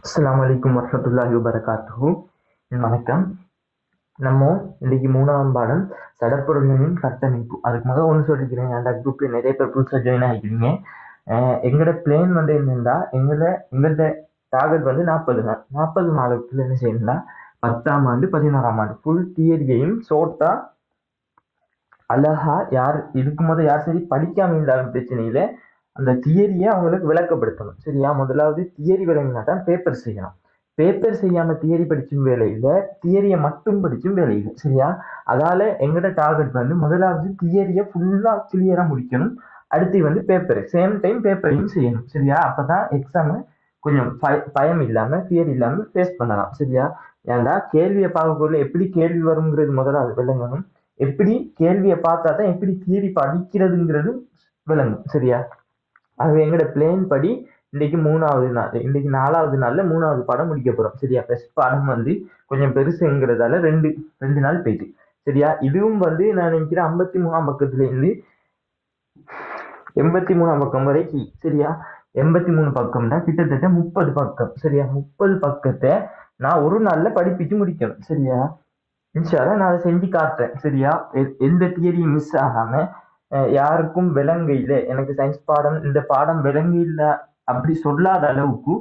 அஸ்ஸலாமு அலைக்கும் வரஹ்மத்துல்லாஹி வபரகாத்துஹு. வணக்கம். நம்ம இன்னைக்கு 3ஆம் பாடம் சடப்பொருள்களின் கட்டமைப்பு. அதுக்கு முதல் ஒன்று சொல்லிக்கிறேன். அந்த குரூப்ல நிறைய பேர் புதுசாக ஜாயின் ஆகிக்கிறீங்க. எங்களோட பிளேன் வந்து என்னென்னா எங்களோட டார்கெட் வந்து 40 நாள். 40 நாளுக்குள்ள என்ன செய்யணும்னா 10ஆம் ஆண்டு 11ஆம் ஆண்டு ஃபுல் தியரியையும் ஷோர்ட்டா அழகா இதுக்கு முதல் யார் சரி படிக்காம இருந்தாலும் பிரச்சனை இல்லை, அந்த தியரியை அவங்களுக்கு விளக்கப்படுத்தணும். சரியா? முதலாவது தியரி விளங்கினா தான் பேப்பர் செய்யணும். பேப்பர் செய்யாம தியரி படிச்சும் வேலை இல்லை, தியரியை மட்டும் படிச்சும் வேலை இல்லை. சரியா? அதால எங்கட டார்கெட் வந்து முதலாவது தியரியை ஃபுல்லா கிளியரா முடிக்கணும். அடுத்து வந்து பேப்பர் சேம் டைம் பேப்பரையும் செய்யணும். சரியா? அப்பதான் எக்ஸாம் கொஞ்சம் பயம் இல்லாம தியரி இல்லாம ஃபேஸ் பண்ணலாம். சரியா? ஏன்டா கேள்வியை பார்க்கக்குள்ள எப்படி கேள்வி வருங்கிறது முதலாவது விளங்கணும். எப்படி கேள்வியை பார்த்தா தான் எப்படி தியரி படிக்கிறதுங்கிறது விளங்கும். சரியா? அது எங்களோட பிளேன் படி இன்னைக்கு 3வது நாள், இன்னைக்கு 4வது நாள்ல 3வது பாடம் முடிக்க போறோம். சரியா? ஃபர்ஸ்ட் பாடம் வந்து கொஞ்சம் பெருசுங்கிறதால ரெண்டு நாள் போயிட்டு. சரியா? இதுவும் வந்து நான் நினைக்கிறேன் 53ஆம் பக்கத்துல இருந்து 83ஆம் பக்கம் வரைக்கும். சரியா? 83 பக்கம்னா கிட்டத்தட்ட 30 பக்கம். சரியா? 30 பக்கத்தை நான் ஒரு நாள்ல படிப்பிச்சு முடிக்கணும். சரியா? இன்ஷால்லா நான் அதை செஞ்சு காட்டுறேன். சரியா? எந்த தியரியும் மிஸ் ஆகாம யாருக்கும் விளங்க இல்லை, எனக்கு சயின்ஸ் பாடம் இந்த பாடம் விளங்க இல்லை அப்படி சொல்லாத அளவுக்கு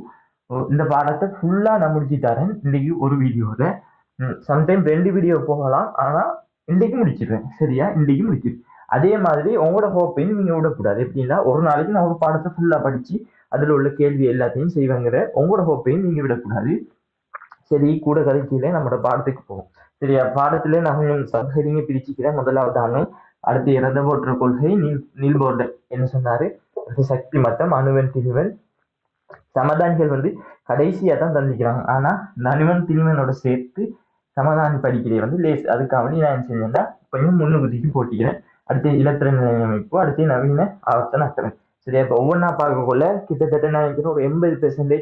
இந்த பாடத்தை ஃபுல்லா நான் முடிச்சு தரேன் இன்னைக்கு ஒரு வீடியோல. சம்டைம் 2 வீடியோ போகலாம், ஆனா இன்னைக்கு முடிச்சிடுறேன். சரியா? இன்னைக்கு முடிச்சிடு. அதே மாதிரி உங்களோட ஹோப்பையும் நீங்க விடக்கூடாது. எப்படின்னா ஒரு நாளைக்கு நான் ஒரு பாடத்தை ஃபுல்லா படிச்சு அதுல உள்ள கேள்வி எல்லாத்தையும் செய்வாங்கிற உங்களோட ஹோப்பையும் நீங்க விடக்கூடாது. சரி, கூட கதைச்சியில நம்மளோட பாடத்துக்கு போவோம். சரியா? பாடத்துல நான் கொஞ்சம் சப்ஹெடிங்க பிரிச்சுக்கிறேன். முதலாவது அணு, அடுத்து இறந்த போற்ற கொள்கை, நீல்போர்டர் என்ன சொன்னாரு, அடுத்து சக்தி மட்டம், அணுவன் திணிவன், சமதானிகள் வந்து கடைசியா தான் தந்திக்கிறாங்க. ஆனா இந்த அணுவன் திணிவனோட சேர்த்து சமதானி படிக்கிறே வந்து லேஸ். அதுக்காக நான் என்ன செஞ்சேன்னா கொஞ்சம் முன்னுகுதிக்கு போட்டிக்கிறேன். அடுத்து இலத்திரன் அமைப்பு, அடுத்து நவீன ஆவர்த்தன அக்கறை. சரியா? இப்போ ஒவ்வொன்றா பார்க்கக்குள்ள கிட்டத்தட்ட நான் நினைக்கிறேன் ஒரு 80%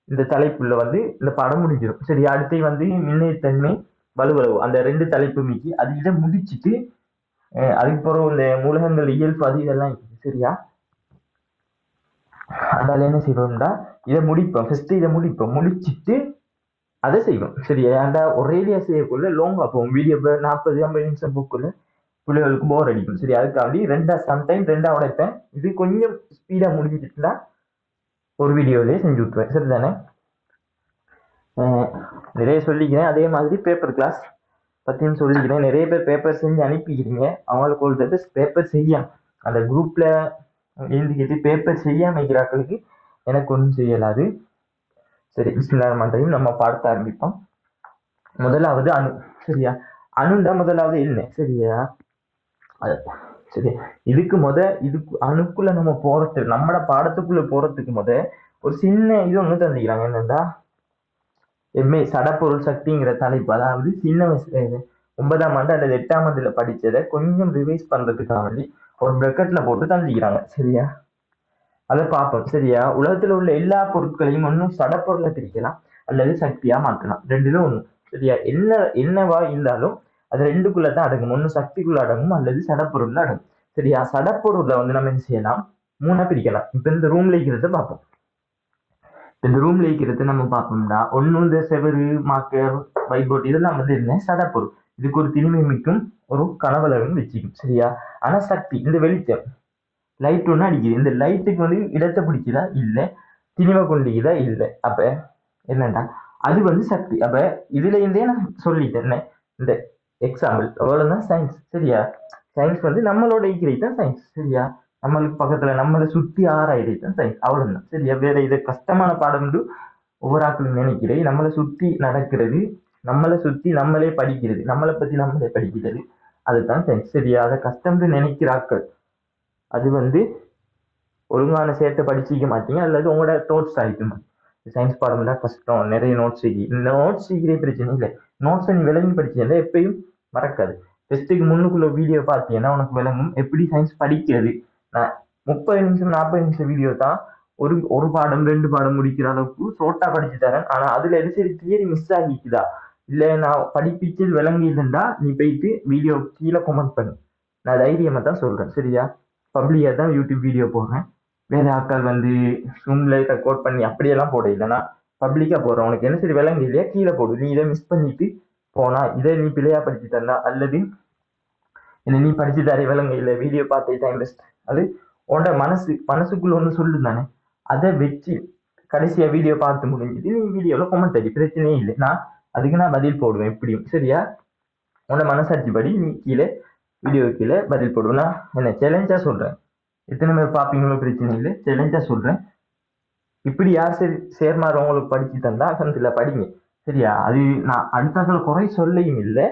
இந்த தலைப்புள்ள வந்து இந்த பாடம் முடிஞ்சிடும். சரி, அடுத்து வந்து மின்னைத்தன்மை, வலுவளவு, அந்த 2 தலைப்பு மீக்கி அது இதை முடிச்சுட்டு அதுக்கப்புறம் இந்த மூலகங்கள் இயல்பு அது இதெல்லாம் இருக்குது. சரியா? அதனால என்ன செய்வோம்டா இதை முடிப்போம். ஃபர்ஸ்ட் இதை முடிச்சுட்டு அதை செய்வோம். சரியா? ஏன்டா ஒரேடியா செய்யக்குள்ள லோங்கா போகும். வீடியோ 40-50 நிமிஷம் போக்குள்ள பிள்ளைகளுக்கு போர் அடிக்கும். சரி, அதுக்காண்டி சம்டைம் ரெண்டா உடைப்பேன். இது கொஞ்சம் ஸ்பீடா முடிஞ்சிட்டுனா ஒரு வீடியோலயே செஞ்சு விட்டுருவேன். சரிதானே? நிறைய சொல்லிக்கிறேன். அதே மாதிரி பேப்பர் கிளாஸ் பத்தியும் சொல்லிக்கிறேன். நிறைய பேர் பேப்பர் செஞ்சு அனுப்பிக்கிறீங்க. அவங்களுக்கு ஒரு தடவை பேப்பர் செய்யாம அந்த குரூப்ல எழுதிக்கிட்டு பேப்பர் செய்யாம வைக்கிறாக்களுக்கு எனக்கு ஒன்றும் செய்யலாது. சரி, பிஸ்மில்லாஹிர்ரஹ்மானிர்ரஹீம். நம்ம பாடத்தை ஆரம்பிப்போம். முதலாவது அணு. சரியா? அணுண்டா முதலாவது என்ன? சரியா? சரி, இதுக்கு அணுக்குள்ள நம்ம போறதுக்கு, நம்மட பாடத்துக்குள்ள போறதுக்கு ஒரு சின்ன இது ஒண்ணு தந்திக்கிறாங்க. என்னன்னா சடப்பொருள் சக்திங்கிற தலைப்பு. அதாவது சின்ன வயசுல 9ஆம் ஆண்டு அல்லது 8ஆம் ஆண்டுல படிச்சதை கொஞ்சம் ரிவைஸ் பண்றதுக்காக வேண்டி ஒரு பிரக்கெட்ல போட்டு தந்திக்கிறாங்க. சரியா? அதை பார்ப்போம். சரியா? உலகத்துல உள்ள எல்லா பொருட்களையும் ஒன்னும் சடப்பொருளை பிரிக்கலாம் அல்லது சக்தியா மாற்றலாம். ரெண்டுல ஒண்ணு. சரியா? என்னவா இருந்தாலும் அது ரெண்டுக்குள்ளதான் அடங்கும். ஒண்ணு சக்திக்குள்ள அடங்கும் அல்லது சடப்பொருள்ல அடங்கும். சரியா? சடப்பொருள்ல வந்து நம்ம என்ன செய்யலாம், 3ஆ பிரிக்கலாம். இப்ப இந்த ரூம்ல இருக்கிறத பார்ப்போம். இந்த ரூம்ல இருக்கிறது நம்ம பார்ப்போம்னா ஒண்ணு இந்த செவரு, மார்க்கர், ஒயிட் போர்ட் இதெல்லாம் வந்து என்ன சடப்பொருள். இதுக்கு ஒரு திணிமை மிக்கும் ஒரு கனவளவும் வச்சுக்கும். சரியா? ஆனா சக்தி, இந்த வெளிச்சம் லைட் ஒண்ணு அடிக்குது. இந்த லைட்டுக்கு வந்து இடத்தை பிடிக்குதா இல்ல, திணிவை கொண்டிக்குதா இல்ல. அப்ப என்னண்டா அது வந்து சக்தி. அப்ப இதுல இருந்தே நான் சொல்லிட்டேன் இந்த எக்ஸாம்பிள். அவ்வளவுதான் சயின்ஸ். சரியா? சயின்ஸ் வந்து நம்மளோட இருக்கிறது தான் சயின்ஸ். சரியா? நம்மளுக்கு பக்கத்துல நம்மளை சுத்தி ஆராய்றது தான் சயின்ஸ். அவ்வளவுதான். சரியா? வேற இது கஷ்டமான பாடம் ஒவ்வொரு ஆக்களும் நினைக்கிறேன். நம்மளை சுத்தி நடக்கிறது, நம்மளை சுத்தி நம்மளே படிக்கிறது, நம்மளை பத்தி நம்மளே படிக்கிறது, அதுதான் சயின்ஸ். சரியா? அதை கஷ்டம்னு நினைக்கிற ஆக்கள் அது வந்து ஒழுங்கான சேர்த்து படிச்சிக்க மாட்டீங்க அல்லது உங்களோட நோட்ஸ் ஆகிக்குமா. சயின்ஸ் பாடம் தான் கஷ்டம், நிறைய நோட்ஸ் சீக்கிரே பிரச்சனை இல்லை. நோட்ஸை நீ விளங்கி படிச்சீங்கன்னா எப்பயும் மறக்காது. டெஸ்ட்டுக்கு முன்னுக்குள்ள வீடியோ பார்த்தீங்கன்னா உனக்கு விளங்கும் எப்படி சயின்ஸ் படிக்கிறது. நான் 30 நிமிஷம் 40 நிமிஷம் வீடியோ தான் ஒரு பாடம் 2 பாடம் முடிக்கிற அளவுக்கு ஷோர்ட்டா படிச்சு தரேன். ஆனா அதுல எது சரி தியரி மிஸ் ஆகிக்குதா இல்ல நான் படிப்பிச்சு விளங்கியிருந்தா நீ போயிட்டு வீடியோ கீழே கமெண்ட் பண்ணு. நான் தைரியமா தான் சொல்றேன். சரியா? பப்ளிக்கா தான் யூடியூப் வீடியோ போடுறேன். வேற ஆட்கள் வந்து ஜூம்ல ரெக்கார்ட் பண்ணி அப்படியெல்லாம் போட இல்லைன்னா பப்ளிக்கா போடுறேன், உனக்கு என்ன சரி விளங்கு இல்லையா கீழே போடு, நீ இதை மிஸ் பண்ணிட்டு போனா இதை நீ பிள்ளையா படிச்சு தந்தா அல்லது என்ன நீ படிச்சு தர விளங்க இல்லை வீடியோ பார்த்து டைம் வேஸ்ட், அது உன்னோட மனசுக்குள்ள ஒன்று சொல்லு தானே, அதை வச்சு கடைசியா வீடியோ பார்த்து முடிஞ்சுட்டு நீ வீடியோவில் கமெண்ட் அடி, பிரச்சனையே இல்லை, அதுக்கு நான் பதில் போடுவேன் எப்படியும் சரியா. உன்னோட மனசாட்சி படி நீ கீழே வீடியோ கீழே பதில் போடுவேன். நான் என்ன சேலஞ்சா சொல்றேன், எத்தனை பேர் பார்ப்பீங்களோ பிரச்சனை இல்லை, சேலஞ்சா சொல்றேன். இப்படி யார் சரி சேர்மாறு உங்களுக்கு படிச்சு தந்தா அகமதுல படிங்க சரியா. அது நான் அடுத்தாக்களை குறை சொல்லையும் இல்லை,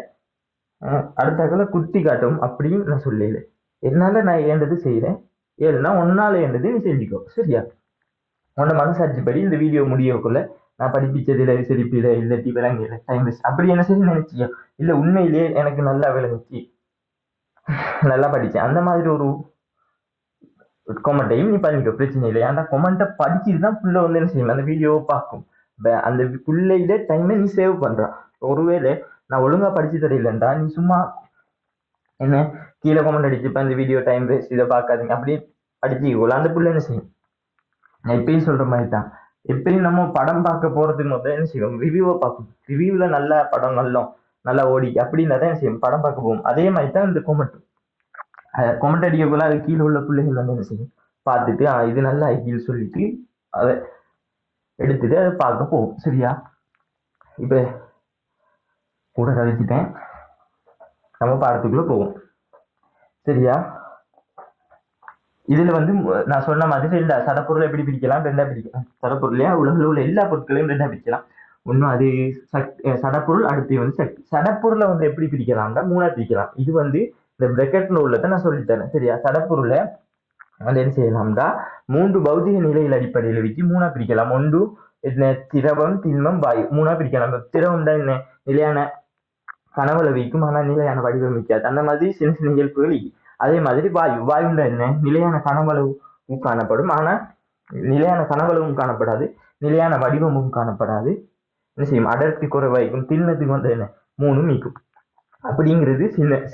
அடுத்தாக்களை குத்தி காட்டும் அப்படின்னு நான் சொல்லல. என்னால நான் ஏண்டது செய்யறேன், ஏன்னா ஒன்னால ஏண்டது நீ செஞ்சுக்கோ சரியா. உன்னோட மனசாட்சி படி இந்த வீடியோ முடியக்குள்ள நான் படிப்பிச்சதுல சிரிப்பில இல்லாட்டி விளங்கல டைம் வேஸ்ட் அப்படி என்ன சரி நினைச்சியோ, இல்லை உண்மையிலேயே எனக்கு நல்லா விளங்குச்சு நல்லா படிச்சேன் அந்த மாதிரி ஒரு கொமெண்ட்டையும் நீ பண்ணிக்கோ பிரச்சனை இல்லை. ஏன்டா கொமெண்ட்டை படிச்சுட்டு தான் புள்ள வந்து என்ன செய்யும் அந்த வீடியோவை பார்க்கும், அந்த பிள்ளையில டைமை நீ சேவ் பண்ற. ஒருவேளை நான் ஒழுங்கா படிச்சு தரையிலன்றா நீ சும்மா என்ன கீழே கொமெண்ட் அடிச்சுப்ப இந்த வீடியோ டைம் வேஸ்ட் இதை பார்க்காதீங்க அப்படி அடிச்சுக்கோல, அந்த பிள்ளை என்ன செய்யும். நான் எப்பயும் சொல்ற மாதிரி தான், எப்பயும் நம்ம படம் பார்க்க போறதுக்கு முதல்ல என்ன செய்வோம் ரிவ்யூவை பார்க்கும், ரிவ்யூல நல்ல படம் நல்லா ஓடி அப்படின்னா தான் என்ன செய்யும் படம் பார்க்க போகும். அதே மாதிரி தான் இந்த கொமெண்ட் அடிக்கக்குள்ள அது கீழே உள்ள பிள்ளைகள் வந்து என்ன செய்யும் பார்த்துட்டு இது நல்லா ஐக்கியம் சொல்லிட்டு அதை எடுத்துட்டு அதை பார்க்க போகும் சரியா. இப்ப கூட கழிச்சிட்டேன், நம்ம பாடத்துக்குள்ள போவோம் சரியா. இதுல வந்து நான் சொன்ன மாதிரி ரெண்டா சடப்பொருளை எப்படி பிரிக்கலாம், ரெண்டா பிரிக்கலாம். சடப்பொருளையா உலகில் உள்ள எல்லா பொருட்களையும் ரெண்டா பிரிக்கலாம். ஒன்னும் அது சடப்பொருள், அடுத்து வந்து சக்தி. சடப்பொருளை வந்து எப்படி பிரிக்கலாம்னா மூணா பிரிக்கலாம். இது வந்து இந்த பிரெக்கெட்ல உள்ளதை நான் சொல்லித்தரேன் சரியா. சடப்பொருளை வந்து என்ன செய்யலாம்டா 3 பௌதிக நிலையில் அடிப்படையில் வச்சு மூணா பிரிக்கலாம். ஒன்று என்ன திரவம் திண்மம் வாயு மூணா பிரிக்கலாம். திரவம் தான் என்ன நிலையான கனவுல வைக்கும் ஆனா நிலையான வடிவம் வைக்காது, அந்த மாதிரி சின்ன சின்ன இயல்புகள். அதே மாதிரி வாயுண்டா என்ன நிலையான கனவளவும் காணப்படும் ஆனா நிலையான கனவளவும் காணப்படாது, நிலையான வடிவமும் காணப்படாது. என்ன செய்யும் அடர்த்தி குறைவாய்க்கும். திண்ணத்துக்கு வந்து என்ன 3 நீக்கும் அப்படிங்கிறது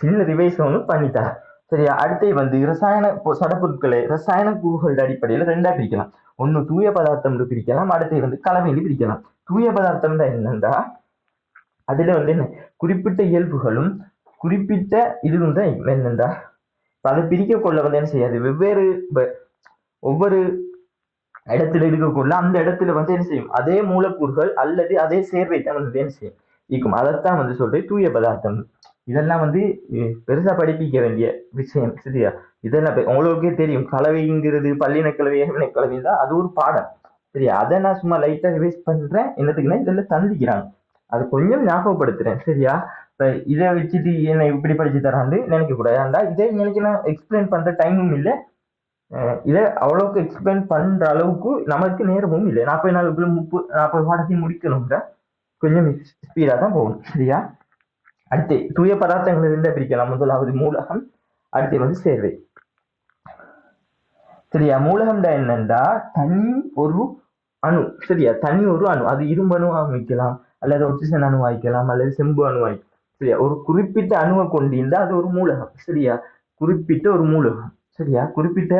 சின்ன ரிவைஸனும் பண்ணித்தார் சரியா. அடுத்து வந்து ரசாயன சடப்பொருட்களை ரசாயன கூறுகளோட அடிப்படையில் ரெண்டா பிரிக்கலாம். ஒன்னு தூய பதார்த்தம் பிரிக்கலாம், அடுத்து வந்து கலவையில் பிரிக்கலாம். தூய பதார்த்தம் தான் என்னன்னா அதுல வந்து என்ன குறிப்பிட்ட இயல்புகளும் குறிப்பிட்ட இதுவும் தான் என்னண்டா அதை பிரிக்க கொள்ள வந்து என்ன செய்யாது வெவ்வேறு ஒவ்வொரு இடத்துல இருக்கக்குள்ள அந்த இடத்துல வந்து என்ன செய்யும் அதே மூலக்கூறுகள் அல்லது அதே சேர்வை தான் வந்து என்ன செய்யும் இருக்கும். அதைத்தான் வந்து சொல்றேன் தூய பதார்த்தம். இதெல்லாம் வந்து பெருசா படிப்பிக்க வேண்டிய விஷயம் சரியா. இதெல்லாம் உங்களுக்கே தெரியும், கலவைங்கிறது பல்லின கலவை ஏகவின கலவை தான் அது ஒரு பாடம் சரியா. அதை நான் சும்மா லைட்டா ரிவைஸ் பண்றேன், என்னத்துக்குன்னா இதெல்லாம் தந்திக்கிறாங்க அது கொஞ்சம் ஞாபகப்படுத்துறேன் சரியா. இப்ப இதை வச்சுட்டு என்ன இப்படி படிச்சு தரான்னு நினைக்க கூடாது, இதை எனக்கு நான் எக்ஸ்பிளைன் பண்ற டைமும் இல்லை, இதை அவ்வளவுக்கு எக்ஸ்பிளைன் பண்ற அளவுக்கு நமக்கு நேரமும் இல்லை. 40 நாளுக்குள்ள 40 பாடத்தையும் முடிக்கணும்ன்ற கொஞ்சம் ஸ்பீடா தான் போகணும் சரியா. அடுத்து தூய பதார்த்தங்கள் ரெண்டா பிரிக்கலாம். முதலாவது மூலகம், அடுத்து வந்து சேர்வை சரியா. மூலகம்டா என்னண்டா தனி ஒரு அணு சரியா, தனி ஒரு அணு. அது இரும்பு அணுவா வைக்கலாம் அல்லது ஆக்சிஜன் அணு வாய்க்கலாம் அல்லது செம்பு அணு வாய்க்கலாம் சரியா. ஒரு குறிப்பிட்ட அணுவை கொண்டிருந்தா அது ஒரு மூலகம் சரியா. குறிப்பிட்ட ஒரு மூலகம் சரியா, குறிப்பிட்ட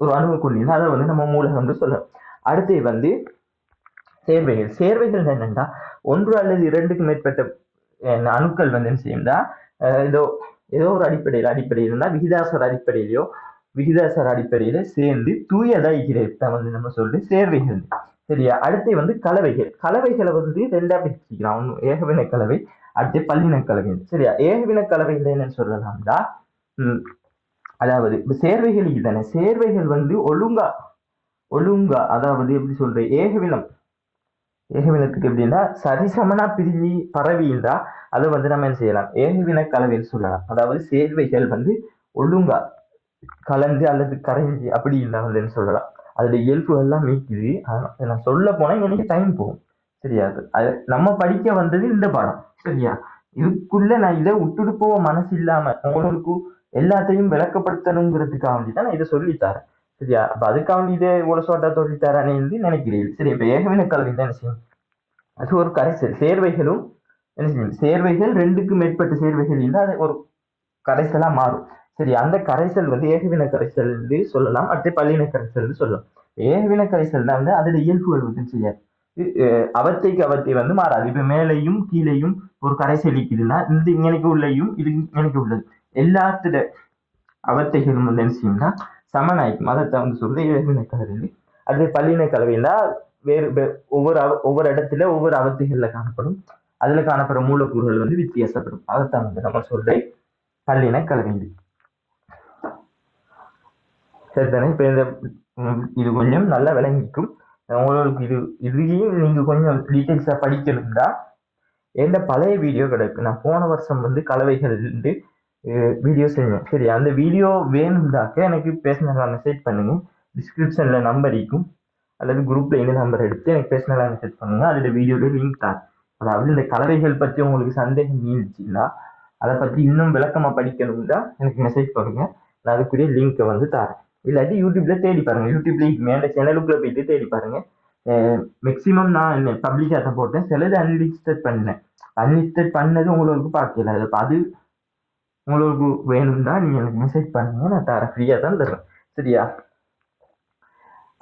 ஒரு அணுவை கொண்டிருந்தா அதை வந்து நம்ம மூலகம் சொல்லலாம். அடுத்து வந்து சேர்வைகள். சேர்வைகள் என்னன்னா ஒன்று அல்லது 2க்கு மேற்பட்ட அணுக்கள் வந்து என்ன செய்யும்னா ஏதோ ஒரு அடிப்படையில் இருந்தா விகிதாசார அடிப்படையில சேர்ந்து தூயதா இருக்கிறத வந்து நம்ம சொல்றது சேர்வைகள் சரியா. அடுத்து வந்து கலவைகளை வந்து ரெண்டா பிரிச்சுக்கலாம். ஒன்று ஏகவின கலவை, அடுத்து பல்லின கலவை சரியா. ஏகவின கலவைகள் என்னன்னு சொல்லலாம்டா அதாவது சேர்வைகளுக்கு தானே சேர்வைகள் வந்து ஒழுங்கா அதாவது எப்படி சொல்றேன் ஏகவினத்துக்கு எப்படின்னா சரிசமனா பிரிஞ்சு பரவின்றா அதை வந்து நம்ம என்ன செய்யலாம் ஏகவின கலவைன்னு சொல்லலாம். அதாவது சேர்வைகள் வந்து ஒழுங்கா கலந்து அல்லது கரைஞ்சி அப்படி இல்லை வந்து என்ன சொல்லலாம், அதோட இயல்பு எல்லாம் மீக்குது. நான் சொல்ல போனா எனக்கு டைம் போகும் சரியா. அது நம்ம படிக்க வந்தது இந்த பாடம் சரியா. இதுக்குள்ள நான் இதை விட்டுட்டு போக மனசு இல்லாம உங்களுக்கு எல்லாத்தையும் விளக்கப்படுத்தணுங்கிறதுக்காக வேண்டிதான் நான் இதை சொல்லித்தரேன் சரியா. அப்ப அதுக்காக வேண்டி இதை இவ்வளவு ஷார்ட்டா சொல்லித்தரேன்னு நினைக்கிறீர்கள் சரி. இப்ப ஏகவின கலவை தான் என்ன செய்யும் அது ஒரு கரைசல். சேர்வைகளும் என்ன செய்யும் சேர்வைகள் 2க்கு மேற்பட்ட சேர்வைகள் இருந்தால் அது ஒரு கரைசலா மாறும் சரி. அந்த கரைசல் வந்து ஏகவின கரைசல் சொல்லலாம், அடுத்து பல்லின கரைசல் சொல்லலாம். ஏகவின கரைசல் தான் வந்து அதோட இயல்புகள் வந்து செய்யாது அவத்தைக்கு அவத்தை வந்து மாறாது. இப்ப மேலையும் கீழையும் ஒரு கரைசல் இருக்குதுன்னா இந்த இங்கனைக்கு உள்ளயும் இது இங்கனைக்கு உள்ளது எல்லாத்துல அவத்தைகளும் வந்து என்ன செய்யும்னா சமனாய்க்கும். அதைத்தான் வந்து சொல்றது இயல்பின கலவை. அது பல்லின கலவைன்னா ஒவ்வொரு இடத்துல ஒவ்வொரு அவத்தைகள்ல காணப்படும். அதுல காணப்படுற மூலக்கூறுகள் வந்து வித்தியாசப்படும். அதைத்தான் வந்து நம்ம சொல்றேன் பல்லின கலவை. சரிதானே? இப்ப இந்த இது கொஞ்சம் நல்லா விளங்கிக்கும். உங்களுக்கு இதையும் நீங்க கொஞ்சம் டீட்டெயில்ஸா படிக்கணும்னா எந்த பழைய வீடியோ கிடைக்கும். நான் போன வருஷம் வந்து கலவைகள் வீடியோ செய்வேன். சரி, அந்த வீடியோ வேணும்னாக்க எனக்கு பேர்சனலாக மெசேஜ் பண்ணுங்க. டிஸ்கிரிப்ஷன்ல நம்பர் இருக்கும், அல்லது குரூப்ல இந்த நம்பர் எடுத்து எனக்கு பேர்சனலாக மெசேஜ் பண்ணுங்க. அதோட வீடியோட லிங்க் தான். அதாவது இந்த கலவைகள் பற்றி உங்களுக்கு சந்தேகம் இருந்துச்சுன்னா, அதை பற்றி இன்னும் விளக்கமா படிக்கணும்னா எனக்கு மெசேஜ் பண்ணுங்க. நான் அதுக்குரிய லிங்கை வந்து தரேன். இல்லாட்டி யூடியூப்ல தேடி பாருங்க. யூடியூப்ல மேல சேனலுக்குள்ள போயிட்டு தேடி பாருங்க. மேக்சிமம் நான் பப்ளிக்காக தான் போட்டேன். சிலது அன்லிஸ்டட் பண்ணேன். அன்லிஸ்டட் பண்ணது உங்களுக்கு பார்க்கல. அது உங்களுக்கு வேணும்னா நீங்க எனக்கு மெசேஜ் பண்ணுங்க, நான் தரேன். ஃப்ரீயா தான் தருவேன். சரியா?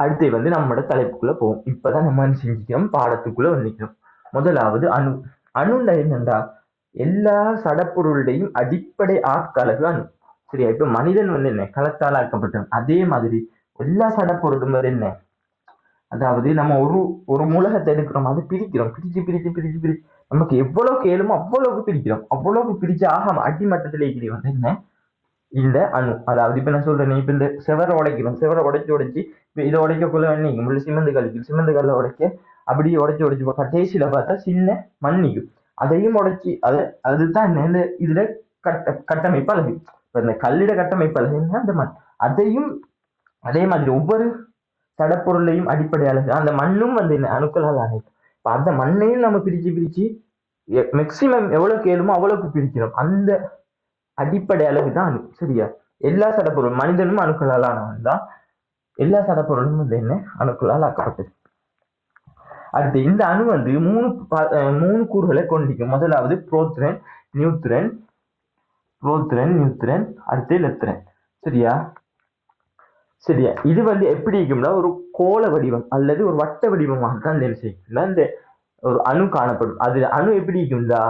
அடுத்து வந்து நம்மளோட தலைப்புக்குள்ள போவோம். இப்பதான் நம்ம செஞ்சுக்கிறோம், பாடத்துக்குள்ள வந்துக்கிறோம். முதலாவது அணு. அணுல என்னண்டா எல்லா சடப்பொருளுடையும் அடிப்படை ஆட்களவு அணு. சரியா? இப்ப மனிதன் வந்து என்ன களத்தால் ஆக்கப்பட்டவன். அதே மாதிரி எல்லா சடப்பொருளும் என்ன, அதாவது நம்ம ஒரு மூலகத்தை எடுக்கிறோம், அதை பிரிக்கிறோம். பிரிச்சு நமக்கு எவ்வளவு கேளுமோ அவ்வளவுக்கு பிரிக்கிறோம். அவ்வளவுக்கு பிரிச்சு அடிமட்டத்திலே வந்து என்ன இந்த அணு. அதாவது இப்ப நான் சொல்றேன், இப்ப இந்த செவரை உடைக்கிறோம். செவரை உடைச்சு இப்ப இதை உடைக்கக்குள்ள நீங்க சிமெண்ட் கல்லிக்கும். சிமெண்ட் கல்ல உடைக்க அப்படியே உடைச்சு கடைசியில பார்த்தா சின்ன மண்ணிக்கும். அதையும் உடைச்சி அதுதான் இந்த இதுல கட்டமைப்பு அழகு. இப்ப இந்த கல்லிட கட்டமைப்பு அழகுன்னா அந்த மண். அதையும் அதே மாதிரி ஒவ்வொரு சடப்பொருளையும் அடிப்படை அழகு அந்த மண்ணும் வந்து என்ன அணுக்களால் ஆனது. அந்த மண்ணையும் நம்ம பிரிச்சு மேக்சிமம் எவ்வளவு கேளுமோ அவ்வளவுக்கு பிரிக்கிறோம். அந்த அடிப்படை அழகு தான் அணு. சரியா? எல்லா சடப்பொருளும் மனிதனும் அணுக்களால் ஆனவன் தான். எல்லா சடப்பொருளும் வந்து என்ன அணுக்களால் ஆக்கப்பட்டது. அடுத்து இந்த அணு வந்து மூணு கூறுகளை கொண்டிருக்கும். முதலாவது புரோத்ரன், நியூத்ரன், அடுத்து லெத்ரன். சரியா? இது வந்து எப்படி இருக்கும்னா ஒரு கோள வடிவம் அல்லது ஒரு வட்ட வடிவமாக தான் இந்த ஒரு அணு காணப்படும். அது அணு எப்படி இருக்கும்டா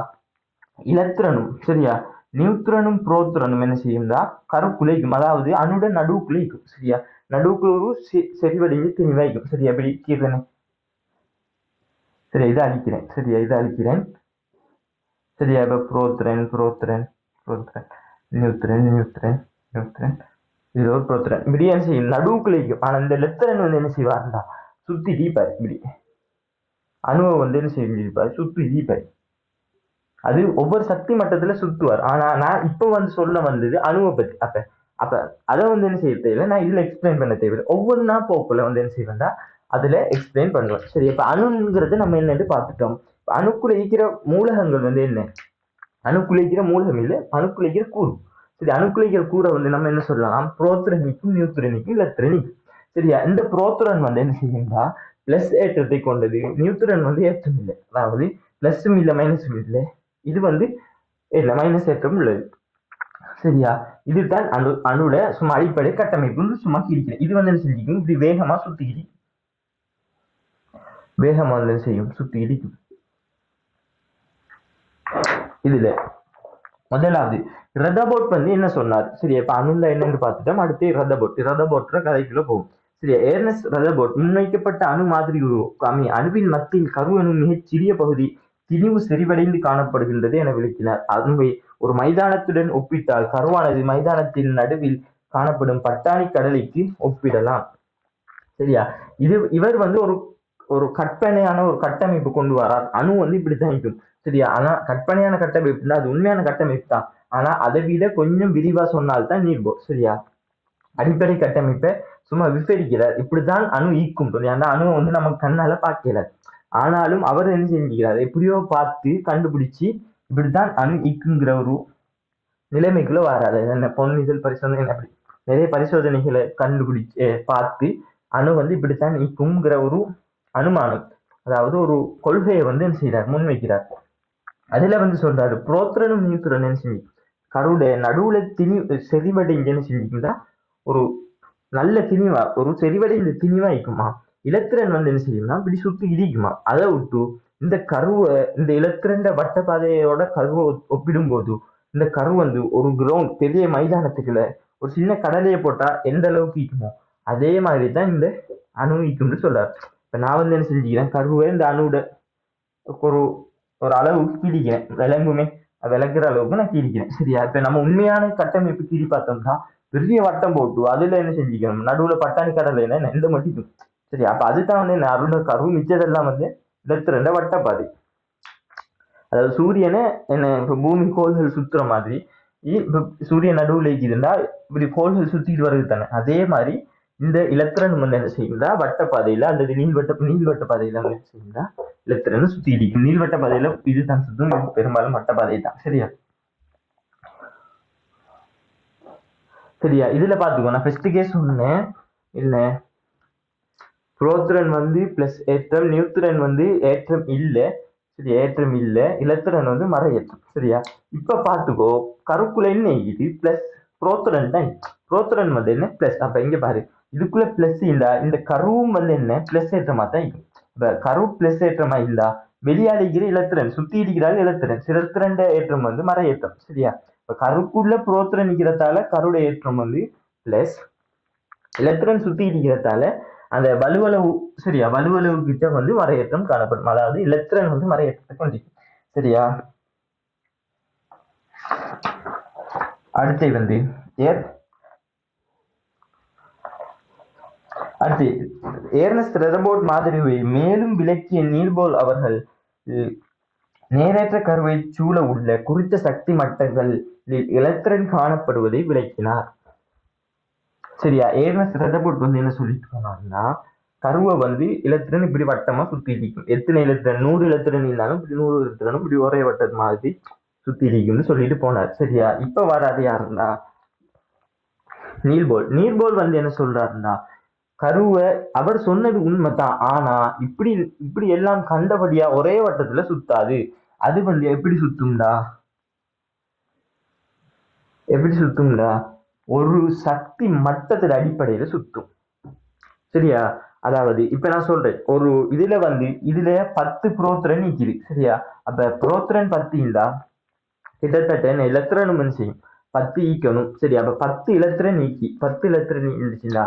இலத்திரனும், சரியா, நியூத்ரனும் புரோத்ரனும் என்ன செய்யும்டா கருக்குலைக்கும். அதாவது அணுட நடுவுக்குலைக்கும். சரியா? நடுவுக்குள்ள ஒரு செறிவடைந்து திணிவாய்க்கும். சரியா? எப்படி கீர்த்தனை. சரியா? இதை அழிக்கிறேன். சரியா? இப்ப புரோத்ரன், நியூத்ரன், இது ஒரு புரோத்ரன். இப்படி என்ன செய்யும் நடுவுக்குலைக்கும். ஆனா இந்த லெத்தரன் வந்து என்ன செய்வார்டா சுத்தி டீப்பார். இப்படி அணுவை வந்து என்ன செய்வார் சுத்தி டீப்பார். அது ஒவ்வொரு சக்தி மட்டத்துல சுத்துவார். ஆனா நான் இப்ப வந்து சொல்ல வந்தது அணுவை பத்தி. அப்ப அதை வந்து என்ன செய்ய தேவையில்லை, நான் இதுல எக்ஸ்பிளைன் பண்ண தேவையில்லை. ஒவ்வொரு நாள் போக்குல வந்து என்ன செய்வேன்டா அதுல எக்ஸ்பிளைன் பண்ணுவேன். சரி, இப்ப அணுங்கிறது நம்ம என்னன்னு பார்த்துட்டோம். அணுக்குள்ள இருக்கிற மூலகங்கள் வந்து என்ன, அணுக்குள்ள இருக்கிற மூலகம் இல்லை, அணுக்குள்ள இருக்கிற கூறு. சரி, அணுக்குள்ள கூறை வந்து நம்ம என்ன சொல்லலாம் புரோத்ரனிக்கும், நியூத்ரனிக்கும், லெத்ரனிக்கும். சரியா? இந்த புரோத்ரன் வந்து என்ன செய்யும்டா பிளஸ் ஏற்றத்தை கொண்டது. நியூத்ரன் வந்து ஏற்றம் இல்லை, அதாவது பிளஸும் இல்லை மைனஸும் இல்லை. இது வந்து என்ன மைனஸ் ஏற்றம் உள்ளது. சரியா? இதுதான் அணுட சும்மா அடிப்படை கட்டமைப்பு. சும்மா கிரிக்கிறேன். இது வந்து என்ன செஞ்சுக்கும் இப்படி வேகமா சுத்திக்கிட்டு வந்து செய்யும் சுத்தி இடிக்கும். இதுல முதலாவது ரதபோட் வந்து என்ன சொன்னார். சரியா? இப்ப அணுல என்னன்னு பார்த்துட்டோம். அடுத்து ரதபோட்ற கதைக்குள்ள போகும். சரியா? ஏர்னஸ்ட் ரதபோட் முன்வைக்கப்பட்ட அணு மாதிரி உருவாக்கி அணுவின் மத்தியில் கரு மிகச் சிறிய பகுதி திணிவு செறிவடைந்து காணப்படுகின்றது என விளக்கினார். அணுவை ஒரு மைதானத்துடன் ஒப்பிட்டால் கருவானது மைதானத்தின் நடுவில் காணப்படும் பட்டாணி கடலைக்கு ஒப்பிடலாம். சரியா? இவர் வந்து ஒரு கற்பனையான ஒரு கட்டமைப்பு கொண்டு வரார். அணு வந்து இப்படித்தான் இருக்கும். சரியா? ஆனா கற்பனையான கட்டமைப்புனா அது உண்மையான கட்டமைப்பு தான். ஆனா அதை விட கொஞ்சம் விரிவா சொன்னால்தான் நீர்போ. சரியா? அடிப்படை கட்டமைப்பை சும்மா விவரிக்கிறார். இப்படித்தான் அணு ஈக்கும். அந்த அணுவை வந்து நம்ம கண்ணால பார்க்கல. ஆனாலும் அவர் என்ன செஞ்சுக்கிறார், எப்படியோ பார்த்து கண்டுபிடிச்சு இப்படித்தான் அணு ஈக்குங்கிற ஒரு நிலைமைக்குள்ள வராது. என்ன பொன்னிதழ் பரிசோதனை, அப்படி நிறைய பரிசோதனைகளை கண்டுபிடிச்சு பார்த்து அணு வந்து இப்படித்தான் ஈக்குங்கிற ஒரு அனுமானம், அதாவது ஒரு கொள்கையை வந்து என்ன செய்யறார் முன்வைக்கிறார். அதுல வந்து சொல்றாரு புரோத்ரனும் நியூத்ரனும் என்ன செஞ்சு கருடைய நடுவுல செறிவடைந்து என்ன செஞ்சுக்கிட்டா ஒரு நல்ல திணிவா ஒரு செறிவடைந்த திணிவா இருக்குமா. இலத்திரன் வந்து என்ன செய்யும்னா இப்படி சுத்தி இடிக்குமா. அதை விட்டு இந்த கருவை இந்த இலத்திரண்ட வட்ட பாதையோட கருவை ஒப்பிடும் போது இந்த கரு வந்து ஒரு கிரவுண்ட் பெரிய மைதானத்துக்குள்ள ஒரு சின்ன கடலையை போட்டா எந்த அளவுக்கு ஈக்குமோ அதே மாதிரி தான் இந்த அணு ஈக்கும்னு சொல்றாரு. இப்ப நான் வந்து என்ன செஞ்சுக்கிறேன், கருவை இந்த அணுவோட ஒரு ஒரு அளவுக்கு கீழிக்கிறேன், விளங்குமே விளக்குற அளவுக்கு நான் கீழிக்கிறேன். சரியா? இப்ப நம்ம உண்மையான கட்டமைப்பு கீழி பார்த்தோம்னா பெரிய வட்டம் போட்டு அதுல என்ன செஞ்சுக்கணும், நடுவுல பட்டாணி கடலை எந்த மட்டிக்கும். சரி, அப்ப அதுதான் வந்து அருண கரு மிச்சதெல்லாம் வந்து இலத்திரண்ட வட்டப்பாதை. அதாவது சூரியனை என்ன இப்ப பூமி கோள்கள் சுத்துற மாதிரி சூரியன் நடுவுல இருக்குதுன்னா இப்படி கோள்கள் சுத்திட்டு வருது தானே, அதே மாதிரி இந்த இலத்திரன் வந்து என்ன செய்யுதா வட்டப்பாதையில அல்லது நீள்வட்ட பாதையில என்ன செய்யுதா இலத்திரன் சுத்தி இடிக்கும். நீள்வட்ட பாதையில இதுதான் சுத்தும், பெரும்பாலும் வட்டப்பாதை தான். சரியா? சரியா, இதுல பாத்துக்கோ, நான் ஃபர்ஸ்ட் கேஸ் சொன்னேன் என்ன, புரோத்திரன் வந்து பிளஸ் ஏற்றம், நியூத்திரன் வந்து ஏற்றம் இல்ல. சரி, ஏற்றம் இல்ல, இலத்திரன் வந்து மர ஏற்றம். சரியா? இப்ப பாத்துக்கோ, கருக்குள்ள என்ன இது பிளஸ் புரோத்திரன் தான். புரோத்திரன் வந்து என்ன பிளஸ். அப்ப இங்க பாரு, இதுக்குள்ள பிளஸ் இல்ல, இந்த கருவும் வந்து என்ன பிளஸ் ஏற்றமா தான் இருக்கும். இப்ப கரு பிளஸ் ஏற்றமா இல்ல, வெளியாளிக்கிற இலத்திரன் சுத்தி இருக்கிறாள் இலத்திரன், சிலத்திரண்ட ஏற்றம் வந்து மர ஏற்றம். சரியா? இப்ப கருக்குள்ள புரோத்திரன் இருக்கிறதால கருட ஏற்றம் வந்து பிளஸ், இலத்திரன் சுத்தி இருக்கிறதால அந்த வலுவளவு. சரியா? வலுவளவு கிட்ட வந்து மறையேற்றம் காணப்படும், அதாவது இலத்திரன் வந்து மறையேற்றத்தை கொண்டிருக்கும். சரியா? அடுத்து வந்து அடுத்து ஏர்னஸ்ட் ரெதர்போர்ட் மாதிரியை மேலும் விளக்கிய நீல்போல் அவர்கள் நேரற்ற கருவை சூழ உள்ள குறித்த சக்தி மட்டங்களில் இலத்திரன் காணப்படுவதை விளக்கினார். சரியா? ஏர்னஸ்ட் ரெதர்போர்ட் வந்து என்ன சொல்லிட்டு போனார்னா, கருவை வந்து இலத்திரன் இப்படி வட்டமா சுத்தி இருக்கும். எத்தனை இலத்திரன், 100 இலத்திரன் இருந்தாலும் இப்படி 100 இலத்திரனும் இப்படி ஒரே வட்டம் மாதிரி சுத்தி இருக்கும்னு சொல்லிட்டு போனார். சரியா? இப்ப வராது யாருன்னா நீல்போல். நீல்போல் வந்து என்ன சொல்றாருன்னா, கருவை அவர் சொன்னது உண்மைதான், ஆனா இப்படி இப்படி எல்லாம் கண்டபடியா ஒரே வட்டத்துல சுத்தாது. அது வந்து எப்படி சுத்தும்டா ஒரு சக்தி மட்டத்தின் அடிப்படையில சுத்தும். சரியா? அதாவது இப்ப நான் சொல்றேன், ஒரு இதுல வந்து இதுல 10 புரோத்திரன் நிக்குது. சரியா? அப்ப புரோத்திரன் 10 இருந்தா கிட்டத்தட்ட இலத்திரனும் செய்யும் 10 ஈக்கணும். சரி, அப்ப 10 இலத்திரன் நீக்கி 10 இலத்திரன் இருந்துச்சுன்னா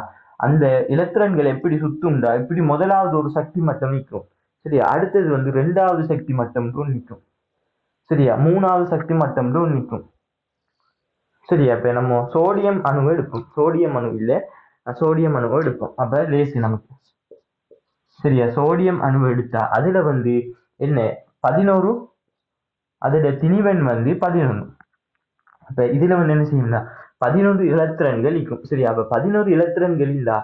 அந்த இலத்திரன்கள் எப்படி சுத்தும்டா, இப்படி முதலாவது ஒரு சக்தி மட்டம் நிற்கும். சரியா? அடுத்தது வந்து 2வது சக்தி மட்டம் நிற்கும். சரியா? 3வது சக்தி மட்டம் நிற்கும். சரியா? இப்ப நம்ம சோடியம் அணுவை எடுப்போம், சோடியம் அணு இல்ல சோடியம் அணுவை எடுப்போம். அப்ப லேசு நமக்கு. சரியா? சோடியம் அணுவை எடுத்தா அதுல வந்து என்ன 11, அதோட திணிவன் வந்து 11. அப்ப இதுல வந்து என்ன செய்யும்னா 11 இலத்திரன்கள் இருக்கும். சரியா? அப்ப 11 இலத்திரன்கள் இல்லா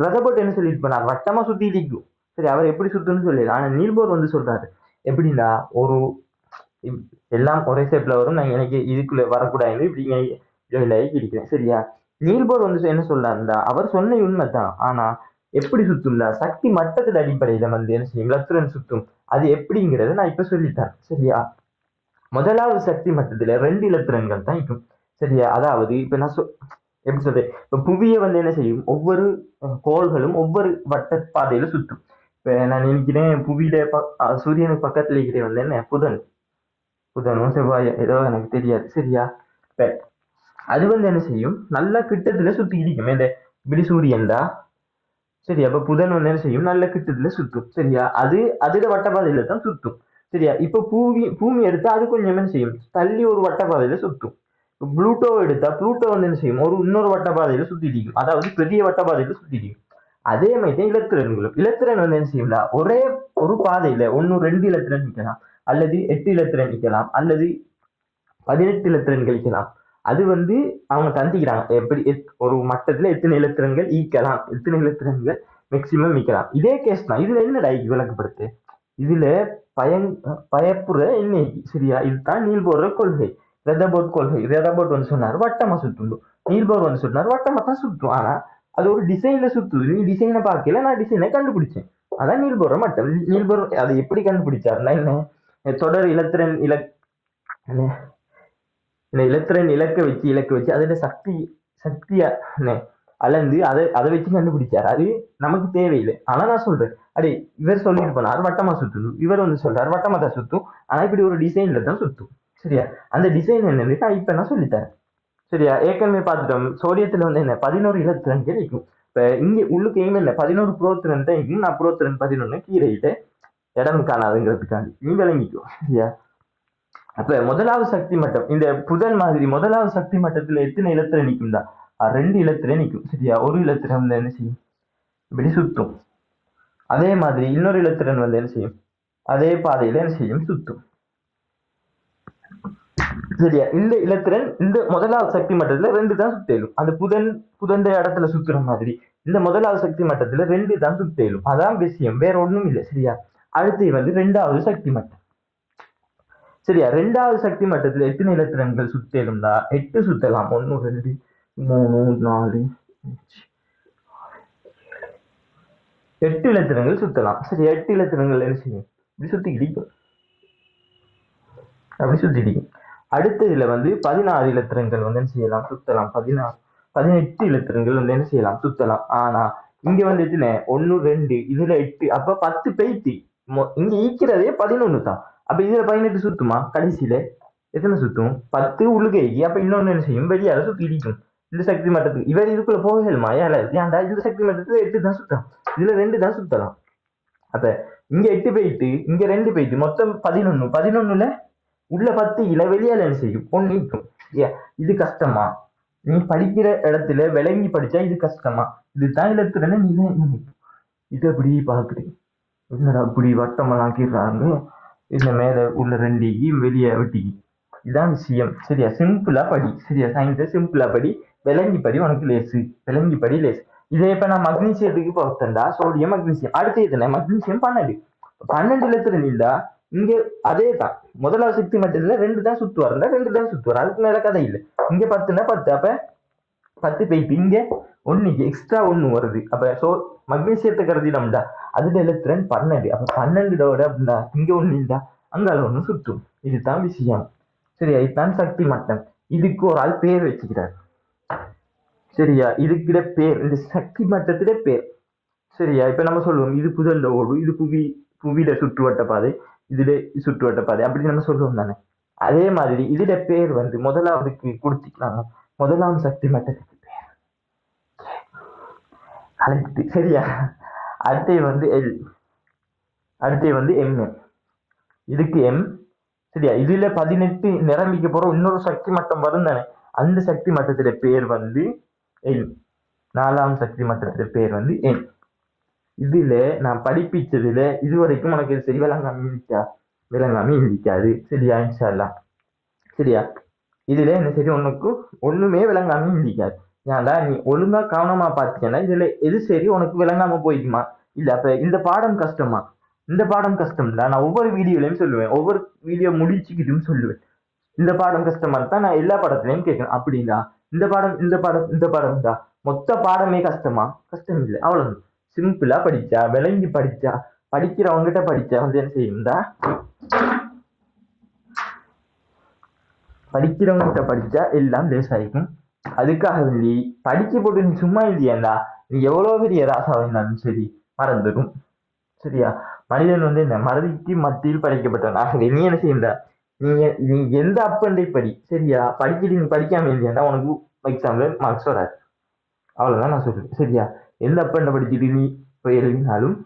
ரதபோட் என்ன சொல்லிட்டு போனார், வட்டமா சுத்தி இருக்கும். சரி, அவர் எப்படி சுத்துன்னு சொல்லி, ஆனா நீல்போர் வந்து சொல்றாரு எப்படின்னா, ஒரு எல்லாம் ஒரே ஷேப்ல வரும், நான் எனக்கு இதுக்குள்ள வரக்கூடாது இப்படி இருக்கிறேன். சரியா? நீல்போர் வந்து என்ன சொல்றாருந்தா, அவர் சொன்ன உண்மைதான், ஆனா எப்படி சுத்தும்டா சக்தி மட்டத்தின் அடிப்படையில வந்து என்ன செய்யும் இலத்திரன் சுத்தும். அது எப்படிங்கிறத நான் இப்ப சொல்லிட்டேன். சரியா? முதலாவது சக்தி மட்டத்துல 2 இலத்திரன்கள் தான் இருக்கும். சரியா? அதாவது இப்ப நான் எப்படி சொல்றேன், இப்ப புவியை வந்து என்ன செய்யும், ஒவ்வொரு கோள்களும் ஒவ்வொரு வட்ட பாதையில சுற்றும். இப்ப நான் நினைக்கிறேன் புவியில சூரியனுக்கு பக்கத்துல இருக்கிற வந்து என்ன புதனும் செவ்வாய் ஏதோ எனக்கு தெரியாது. சரியா? இப்ப அது வந்து என்ன செய்யும், நல்ல கிட்டத்துல சுத்தி இருக்கும். இந்த இப்படி சூரியன் தான். சரி, அப்ப புதன் வந்து என்ன செய்யும், நல்ல கிட்டத்துல சுத்தும். சரியா? அதுல வட்டப்பாதையில தான் சுத்தும். சரியா? இப்ப பூமி எடுத்தா அது கொஞ்சம் என்ன செய்யும், தள்ளி ஒரு வட்டப்பாதையில சுத்தும். புளூட்டோ எடுத்தா புளூட்டோ வந்து என்ன செய்யும், இன்னொரு வட்டப்பாதையில சுத்திட்டு, அதாவது பெரிய வட்டப்பாதையில சுத்திட்டு. அதே மாதிரி இலத்திரன் வந்து என்ன செய்யும்னா ஒரே ஒரு பாதையில 1 2 இலத்திரன் நிக்கலாம், அல்லது 8 இலத்திரன் நிக்கலாம், அல்லது 18 இலத்திரன்கள் நிக்கலாம். அது வந்து அவங்க தந்திக்கிறாங்க, எப்படி ஒரு மட்டத்துல எத்தனை இலத்திரன்கள் ஈக்கலாம், எத்தனை இலத்திரன்கள் மேக்சிமம் நிக்கலாம். இதே கேஸ் தான் இதுல என்னடா விளக்கப்படுத்து, இதுல பயப்புற என்ன. சரியா? இதுதான் நீல்போர் கொள்கை, ரெதர்போர்ட் கொள்கை. ரெதர்போர்ட் வந்து சொன்னார் வட்டமா சுத்தும், நீல்போர் வந்து சொன்னார் வட்டமா தான் சுத்தும். ஆனா அது ஒரு டிசைன்ல சுத்துது. நீ டிசைனை பார்க்கல, நான் டிசைனை கண்டுபிடிச்சேன். அதான் நீல்போர் மட்டம். நீல்போர் அதை எப்படி கண்டுபிடிச்சாருன்னா என்ன, தொடர் இலத்திரன் இலக்க வச்சு அதோட சக்தியா அளந்து அதை வச்சு கண்டுபிடிச்சாரு. அது நமக்கு தேவையில்லை. ஆனா நான் சொல்றேன், அடே இவர் சொல்லிட்டு போனார் வட்டமா சுத்தும், இவர் வந்து சொல்றாரு வட்டமா தான் சுத்தும், ஆனா இப்படி ஒரு டிசைன்ல தான் சுத்தும். சரியா? அந்த டிசைன் என்னன்னு இப்ப நான் சொல்லித்தரேன். சரியா? ஏற்கனவே பார்த்துட்டோம், சோடியத்துல வந்து என்ன 11 இலத்திரன் கிடைக்கும். இப்ப இங்க உள்ளுக்கு எய்ம் என்ன 11 புரோத்திரன் தான் இருக்கும். நான் புரோத்திரன் 11 கீரையிட்ட இடம் காணாதுங்கிறதுக்காண்டி நீ விளங்கிக்கோ. சரியா? அப்ப முதலாவது சக்தி மட்டம் இந்த புதன் மாதிரி முதலாவது சக்தி மட்டத்துல எத்தனை இலத்திரம் நிற்கும் தான்? 2 இலத்திரம் நிற்கும். சரியா? ஒரு இலத்திரம் வந்து என்ன செய்யும்? இப்படி சுத்தும். அதே மாதிரி இன்னொரு இலத்திரன் வந்து என்ன செய்யும்? அதே பாதையில என்ன செய்யும்? சுத்தும். சரியா? இந்த இலத்திரன் இந்த முதலாவது சக்தி மட்டத்துல 2 தான் சுத்தேலும். அந்த புதன் இடத்துல சுத்துற மாதிரி இந்த முதலாவது சக்தி மட்டத்துல 2 தான் சுத்தேலும். அதான் விஷயம், வேற ஒண்ணும் இல்லை. சரியா? அடுத்து வந்து 2வது சக்தி மட்டம். சரியா? 2வது சக்தி மட்டத்துல எத்தனை இலத்திரன்கள் சுத்தேலும்டா? 8 சுத்தலாம். 1 2 3 4 8 இலத்திரங்கள் சுத்தலாம். சரி, 8 இலத்திரங்கள் என்ன செய்யும்? இப்படி சுத்தி கிடைக்கும். அப்படி சுத்தி கிடைக்கும். அடுத்ததுல வந்து 16 இலத்திரங்கள் வந்து என்ன செய்யலாம்? சுத்தலாம். 18 இலத்திரங்கள் வந்து என்ன செய்யலாம்? சுத்தலாம். ஆனா இங்க வந்து எத்தனை? 1 2 இதுல 8, அப்ப 10 பெய்த்தி. இங்க ஈக்கிறதே 11 தான். அப்ப இதுல 18 சுத்துமா? கடைசியில எத்தனை சுத்தும்? 10 உள்ளுகைக்கு. அப்ப இன்னொன்னு என்ன செய்யும்? வெளியால சுத்தி இடிக்கும். இந்த சக்தி மட்டத்துக்கு இவர் இதுக்குள்ள போகலுமா? ஏன்டா இந்த சக்தி மட்டத்துல 8 தான் சுத்தலாம், இதுல 2 தான் சுத்தலாம். அப்ப இங்க 8 பெய்த்து, இங்க 2 பெய்த்து, மொத்தம் 11. 11ல உள்ள 10 வெளியால என்ன செய்யும்? 1 நீக்கும். இது கஷ்டமா? நீ படிக்கிற இடத்துல விளங்கி படிச்சா இது கஷ்டமா? இதுதான் இலத்திரன்னு நீ இது அப்படி பாக்குறீங்க. என்னடா இப்படி வட்டமெல்லாம் கீறாங்க, இதுல மேல உள்ள 2 வெளியே வெட்டி. இதான் விஷயம். சரியா? சிம்பிளா படி. சரியா? சயின்ஸை சிம்பிளா படி, விளங்கி படி, உனக்கு லேசு. விளங்கி படி லேசு. இதே இப்ப நான் மக்னீசியத்துக்கு பார்த்தேன்டா, சோடியம் மக்னீசியம். அடுத்து எத்தனை? மக்னீசியம் 12. 12 இலத்திரன் இல்லா இங்க அதே தான். முதலாவது சக்தி மட்டத்துல 2 தான் சுத்துவார், 2 தான் சுத்துவார். அதுக்கு மேல கதை இல்லை. இங்க 10னா 10. அப்ப 10 போயிட்டு இங்க 1 எக்ஸ்ட்ரா 1 வருது. அப்ப மக்னீசியத்தை கருதினோம்டா, அதுல இலத்திரன் 12. அப்ப 12 அப்படின்னா இங்க 1 இல்லா, அங்கால 1 சுத்தும். இதுதான் விஷயம். சரியா? இதுதான் சக்தி மட்டம். இதுக்கு ஒரு ஆள் பேர் வச்சுக்கிறார். சரியா? இதுக்கிற பேர், இந்த சக்தி மட்டத்தில பேர். சரியா? இப்ப நம்ம சொல்லுவோம் இது புதல்ல ஓடும், இது புவியில சுற்றுவட்ட பாதை, இதுல சுற்றுவட்ட பாதை, அப்படி நம்ம சொல்லுவோம் தானே? அதே மாதிரி இதுல பேர் வந்து முதலாவதுக்கு கொடுத்துக்கலாம். முதலாம் சக்தி மட்டத்துக்கு பேர் அழைத்து. சரியா? அடுத்த வந்து எல், அடுத்த வந்து எம். இதுக்கு எம். சரியா? இதுல 18 நிரம்பிக்க போற இன்னொரு சக்தி மட்டம் வரும் தானே? அந்த சக்தி மட்டத்தில பேர் வந்து எல். 4ஆம் சக்தி மட்டத்தில பேர் வந்து என். இதுல நான் படிப்பிச்சதுல இதுவரைக்கும் உனக்கு சரி விளங்காம இருக்கா? விளங்காம இருக்காது. சரியா? இன்ஷா அல்லாஹ். சரியா? இதுல என்ன சரி உனக்கு ஒண்ணுமே விளங்காம இருக்காது. ஏன்டா நீ ஒழுங்கா கவனமா பாத்தீங்கன்னா இதுல எது சரி உனக்கு விளங்காம போயிடுமா? இல்ல அப்ப இந்த பாடம் கஷ்டமா? இந்த பாடம் கஷ்டம் தான். நான் ஒவ்வொரு வீடியோலையும் சொல்லுவேன், ஒவ்வொரு வீடியோ முடிச்சுக்கிட்டும் சொல்லுவேன், இந்த பாடம் கஷ்டமா தான். நான் எல்லா பாடத்திலையும் கேட்கணும். அப்படின்னா இந்த பாடம் தான் மொத்த பாடமே கஷ்டமா? கஷ்டம் இல்லை. அவ்வளவு சிம்பிளா படிச்சா, விளங்கி படிச்சா, படிக்கிறவங்கிட்ட படிச்சா வந்து என்ன செய்யும்டா, படிக்கிறவங்கிட்ட படிச்சா எல்லாம் லேசாயிருக்கும். அதுக்காக வேண்டி படிக்க போட்டு நீ சும்மா இல்லையாண்டா, நீ எவ்வளவு பெரிய ராசாவா இருந்தாலும் சரி மறந்துடும். சரியா? மனிதன் வந்து என்ன மறதிக்கு மத்தியில் படைக்கப்பட்டவன். ஆகவே நீ என்ன செய்யண்டா, நீ எந்த அப்பண்டை படி. சரியா? படிச்சுட்டு நீ படிக்காம இல்லையாண்டா உனக்கு எக்ஸாம்ல மார்க்ஸ் வராது. அவ்வளவுதான் நான் சொல்றேன். சரியா? எந்த அப்பண்டை படிச்சுட்டு நீ போய் எழுதினாலும்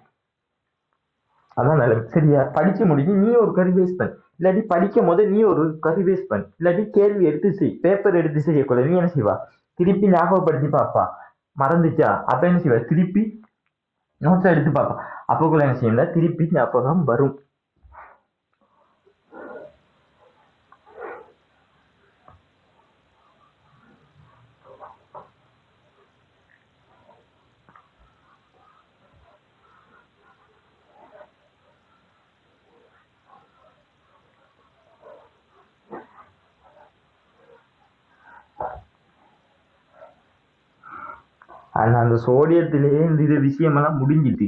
அதான் நல்லது. சரியா? படிச்சு முடிஞ்சு நீ ஒரு கரிவேஸ் பண்ண, இல்லாட்டி படிக்கும் போது நீ ஒரு கரிவேஸ் பண்ண, இல்லாட்டி கேள்வி எடுத்து செய், பேப்பர் எடுத்து செய்யக்கூட நீ என்ன செய்வா, திருப்பி ஞாபகப்படுத்தி பாப்பா. மறந்துச்சா? அப்ப என்ன செய்வா, திருப்பி நோட்ஸ் எடுத்து பாப்பா. அப்போக்குள்ள என்ன செய்யல, திருப்பி ஞாபகம் வரும். அந்த சோடியத்திலேயே இந்த இது விஷயமெல்லாம் முடிஞ்சிட்டு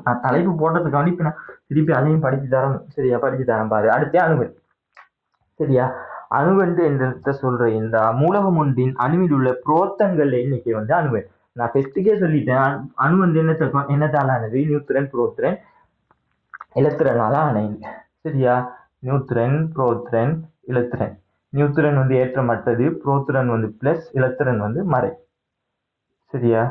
நான் தலைப்பு போட்டதுக்காண்டி இப்ப நான் திருப்பி அதையும் படிச்சு தரணும். சரியா? படிச்சு தரேன் பாரு. அடுத்த அணுவன். சரியா? அணுவன் என்ற சொல்ற இந்த மூலகம் ஒன்றின் அணுவில் உள்ள புரோத்தன்கள் எண்ணிக்கை வந்து அணுவன். நான் ஃபெஸ்ட்டுக்கே சொல்லிட்டேன். அணு வந்து என்னத்தாலானது? நியூட்ரன், புரோத்ரன், இலத்திரனால ஆனது. சரியா? நியூட்ரன், புரோத்ரன், இலத்திரன். நியூட்ரன் வந்து ஏற்றமற்றது, புரோத்ரன் வந்து பிளஸ், இலத்திரன் வந்து மறை. சரியா?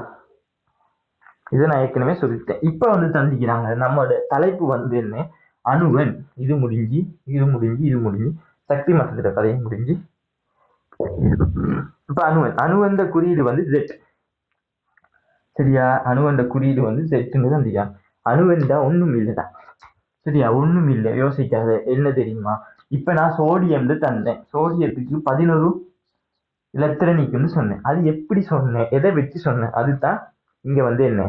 இதை நான் ஏற்கனவே சொல்லிட்டேன். இப்ப வந்து தந்திக்கிறாங்க நம்மளோட தலைப்பு வந்து என்ன? அணுவன். இது முடிஞ்சு இது முடிஞ்சு இது முடிஞ்சு சக்தி மட்டத்தில கதையை முடிஞ்சு இப்ப அணுவன் குறியீடு வந்து Z. சரியா? அணுவன் குறியீடு வந்து Zன்னு தந்தியா. அணுவன்டா ஒண்ணும் இல்லைதான். சரியா? ஒண்ணும் இல்லை, யோசிக்காத. என்ன தெரியுமா? இப்ப நான் சோடியம் தந்தேன். சோடியத்துக்கு 11 இலத்திரனிக்குன்னு சொன்னேன். அது எப்படி சொன்னேன்? எதை வச்சு சொன்னேன்? அதுதான் இங்க வந்து என்ன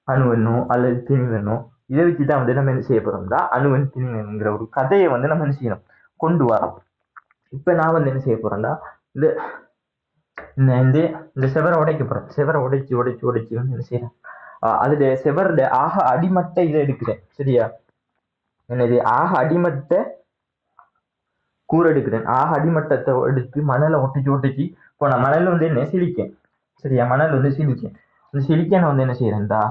அணுவனோ அல்லது திணிவனோ இதை வச்சுதான் வந்து நம்ம என்ன செய்ய போறோம்னா அணுவன் திணிவனுங்கிற ஒரு கதையை வந்து நம்ம என்ன செய்யணும், கொண்டு வரோம். இப்ப நான் வந்து என்ன செய்ய போறேன்டா, இந்த இந்த செவரை உடைக்க போறேன். செவரை உடைச்சு உடைச்சு உடைச்சு வந்து என்ன செய்யறேன், அதுல செவருடைய ஆக அடிமட்ட இதை எடுக்கிறேன். சரியா? என்னது ஆக அடிமட்ட கூறு எடுக்கிறேன். ஆக அடிமட்டத்தை எடுத்து மணலை ஒட்டிச்சு ஒட்டிச்சு போன மணல் வந்து என்ன சிலிக்கேன். சரியா? மணல் வந்து சிலிக்கேன். அந்த சிலிக்கேனை வந்து என்ன செய்யறேன்டா,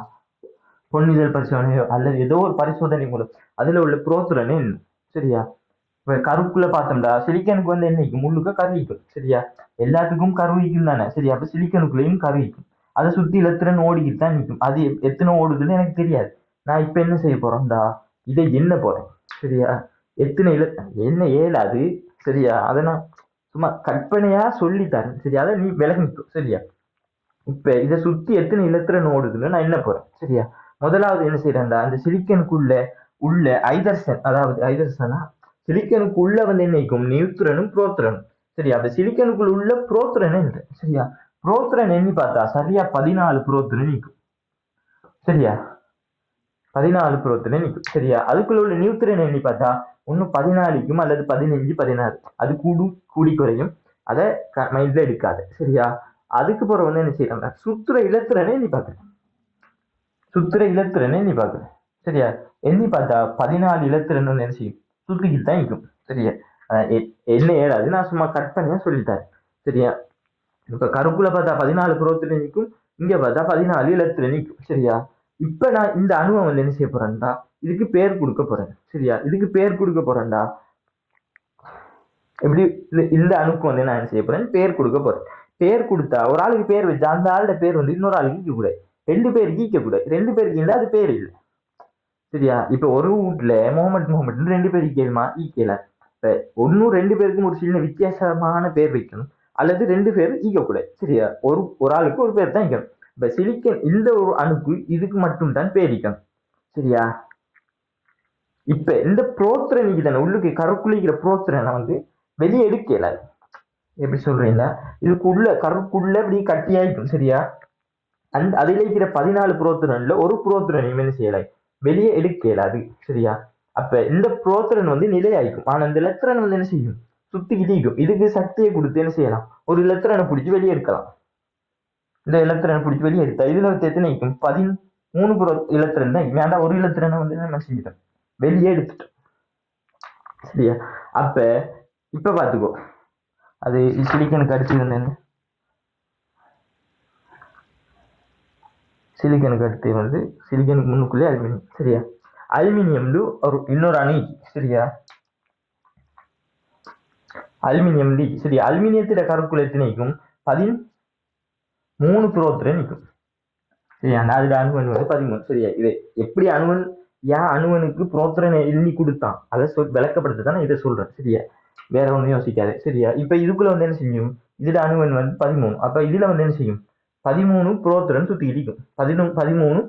பொன்னிதழ் பரிசோதனையோ அல்லது ஏதோ ஒரு பரிசோதனை மூலம் அதுல உள்ள புரோத்துரனே என்ன. சரியா? இப்ப கருக்குள்ள பார்த்தோம்டா, சிலிக்கனுக்கு வந்து என்னைக்கு முள்ளுக்க கருவிக்கும். சரியா? எல்லாத்துக்கும் கருவிக்கும் தானே. சரியா? அப்ப சிலிக்கனுக்குள்ளேயும் கருவிக்கும். அதை சுத்தி இலத்திரன் ஓடிக்கிட்டு தான் நிற்கும். அது எத்தனை ஓடுதுன்னு எனக்கு தெரியாது. நான் இப்ப என்ன செய்ய போறேன்டா, இதை என்ன போறேன். சரியா? எத்தனை என்ன ஏழாது. சரியா? அதை நான் சும்மா கற்பனையா சொல்லித்தரேன். சரியா? அதை நீ விலகிக்கும். சரியா? இப்ப இதை சுத்தி எத்தனை இலத்திரன் ஓடுதுன்னு நான் என்ன போறேன். சரியா? முதலாவது என்ன செய்யறேன்டா, அந்த சிலிக்கனுக்குள்ள உள்ள ஐதர்சன், அதாவது ஐதர்சனா சிலிக்கனுக்குள்ள வந்து என்னைக்கும் நியூட்ரனும் புரோத்ரனும். சரியா? அந்த சிலிக்கனுக்குள்ள உள்ள புரோத்ரன் இல்லை. சரியா? புரோத்ரன் எண்ணி பார்த்தா சரியா 14 புரோத்ரன் நிற்கும். சரியா? 14 புரோத்ரன் நிற்கும். சரியா? அதுக்குள்ள உள்ள நியூட்ரன் எண்ணி பார்த்தா ஒன்னு 14க்கும் அல்லது 15, 16. அது கூடி குறையும். அதை மைண்ட்ல எடுக்காது. சரியா? அதுக்கு பிறகு வந்து என்ன செய்யறாங்க, சுத்துற இலத்திரனை எண்ணி பார்க்குறேன். சுத்துற இலத்திரனை எண்ணி பார்க்குறேன். சரியா? எண்ணி பார்த்தா 14 இலத்திரன் என்ன செய்யும், சுத்திக்கிட்டு தான் நிற்கும். சரியா? என்ன ஏழாது, நான் சும்மா கற்பனையா சொல்லிட்டேன். சரியா? இப்ப கருப்புல பார்த்தா 14 புரோத்திரன் நிற்கும், இங்க பார்த்தா 14 இலத்திரன் நிற்கும். சரியா? இப்ப நான் இந்த அணுவை வந்து என்ன செய்ய போறேன்டா, இதுக்கு பேர் கொடுக்க போறேன். சரியா? இதுக்கு பேர் கொடுக்க போறேன்டா. எப்படி இந்த அணுக்கு வந்து நான் என்ன செய்ய போறேன், பேர் கொடுக்க போறேன். பேர் கொடுத்தா ஒரு ஆளுக்கு பேர் வச்சா அந்த ஆளோட பேர் வந்து இன்னொரு ஆளுக்கு ஈக்க கூடாது. 2 பேருக்கு ஈக்க கூடாது. 2 பேருக்கு இல்லை, அது பேர் இல்லை. சரியா? இப்ப ஒரு வீட்டுல முகமது 2 பேர் ஈக்கலுமா? ஈக்கல. இப்ப ஒன்னும் 2 பேருக்கும் ஒரு சின்ன வித்தியாசமான பேர் வைக்கணும், அல்லது 2 பேர் ஈக்கக்கூடாது. சரியா? ஒரு ஆளுக்கு ஒரு பேர் தான் ஈக்கணும். இப்ப சிலிக்கன் இந்த ஒரு அணுக்கு இதுக்கு மட்டும் தான் பேர் ஈக்கணும். சரியா? இப்ப இந்த புரோத்திரன் தானே உள்ளுக்கு கருக்குள்ளிக்கிற புரோத்திரனை வந்து வெளியே எடுக்கல. எப்படி சொல்றீங்களா, இதுக்குள்ள கருக்குள்ள இப்படி கட்டியாயிக்கும். சரியா? அதில் இருக்கிற 14 புரோத்திரன்ல ஒரு புரோத்திரனையும் என்ன செய்யலை, வெளியே எடுக்கலாது. சரியா? அப்ப இந்த புரோத்திரன் வந்து நிலையாயிக்கும். ஆனா இந்த இலத்திரன் வந்து என்ன செய்யும், சுத்திக்கிட்டு இருக்கும். இதுக்கு சக்தியை கொடுத்து என்ன செய்யலாம், ஒரு இலத்திரனை பிடிச்சி வெளியே எடுக்கலாம். இந்த இலத்திரனை பிடிச்சி வெளியே எடுத்தா இதுல எத்தனை இருக்கும், 13 இலத்திரன் தான். வேண்டாம், ஒரு இலத்திரனை வந்து என்ன செஞ்சிட்டோம், வெளியே எடுத்துட்டோம். சரியா? அப்ப இப்ப பாத்துக்கோ, அது சிலிக்கனுக்கு அடுத்து என்ன, சிலிக்கனுக்கு அடுத்து வந்து சிலிக்கனுக்கு முன்னுக்குள்ளே அலுமினியம். சரியா? அலுமினியம் ஒரு இன்னொரு அணு. சரியா? அலுமினியம் டி. சரியா? அலுமினியத்திட கருக்குள்ள எத்தனை நிற்கும், 13 புரோத்திரன் நிற்கும். சரியா? அதுல அணுவன் வந்து 13. சரியா? இது எப்படி அணுவன், ஏன் அணுவனுக்கு புரோத்திரனை எண்ணி கொடுத்தான், அதை விளக்கப்படுத்ததான் இதை சொல்றேன். சரியா? வேற ஒன்றும் யோசிக்காது. சரியா? இப்ப இதுக்குள்ள வந்து என்ன செய்யும், இதுல அணுவன் வந்து 13. அப்ப இதுல வந்து என்ன செய்யும், 13 புரோத்திரன் சுத்தி இடிக்கும், 13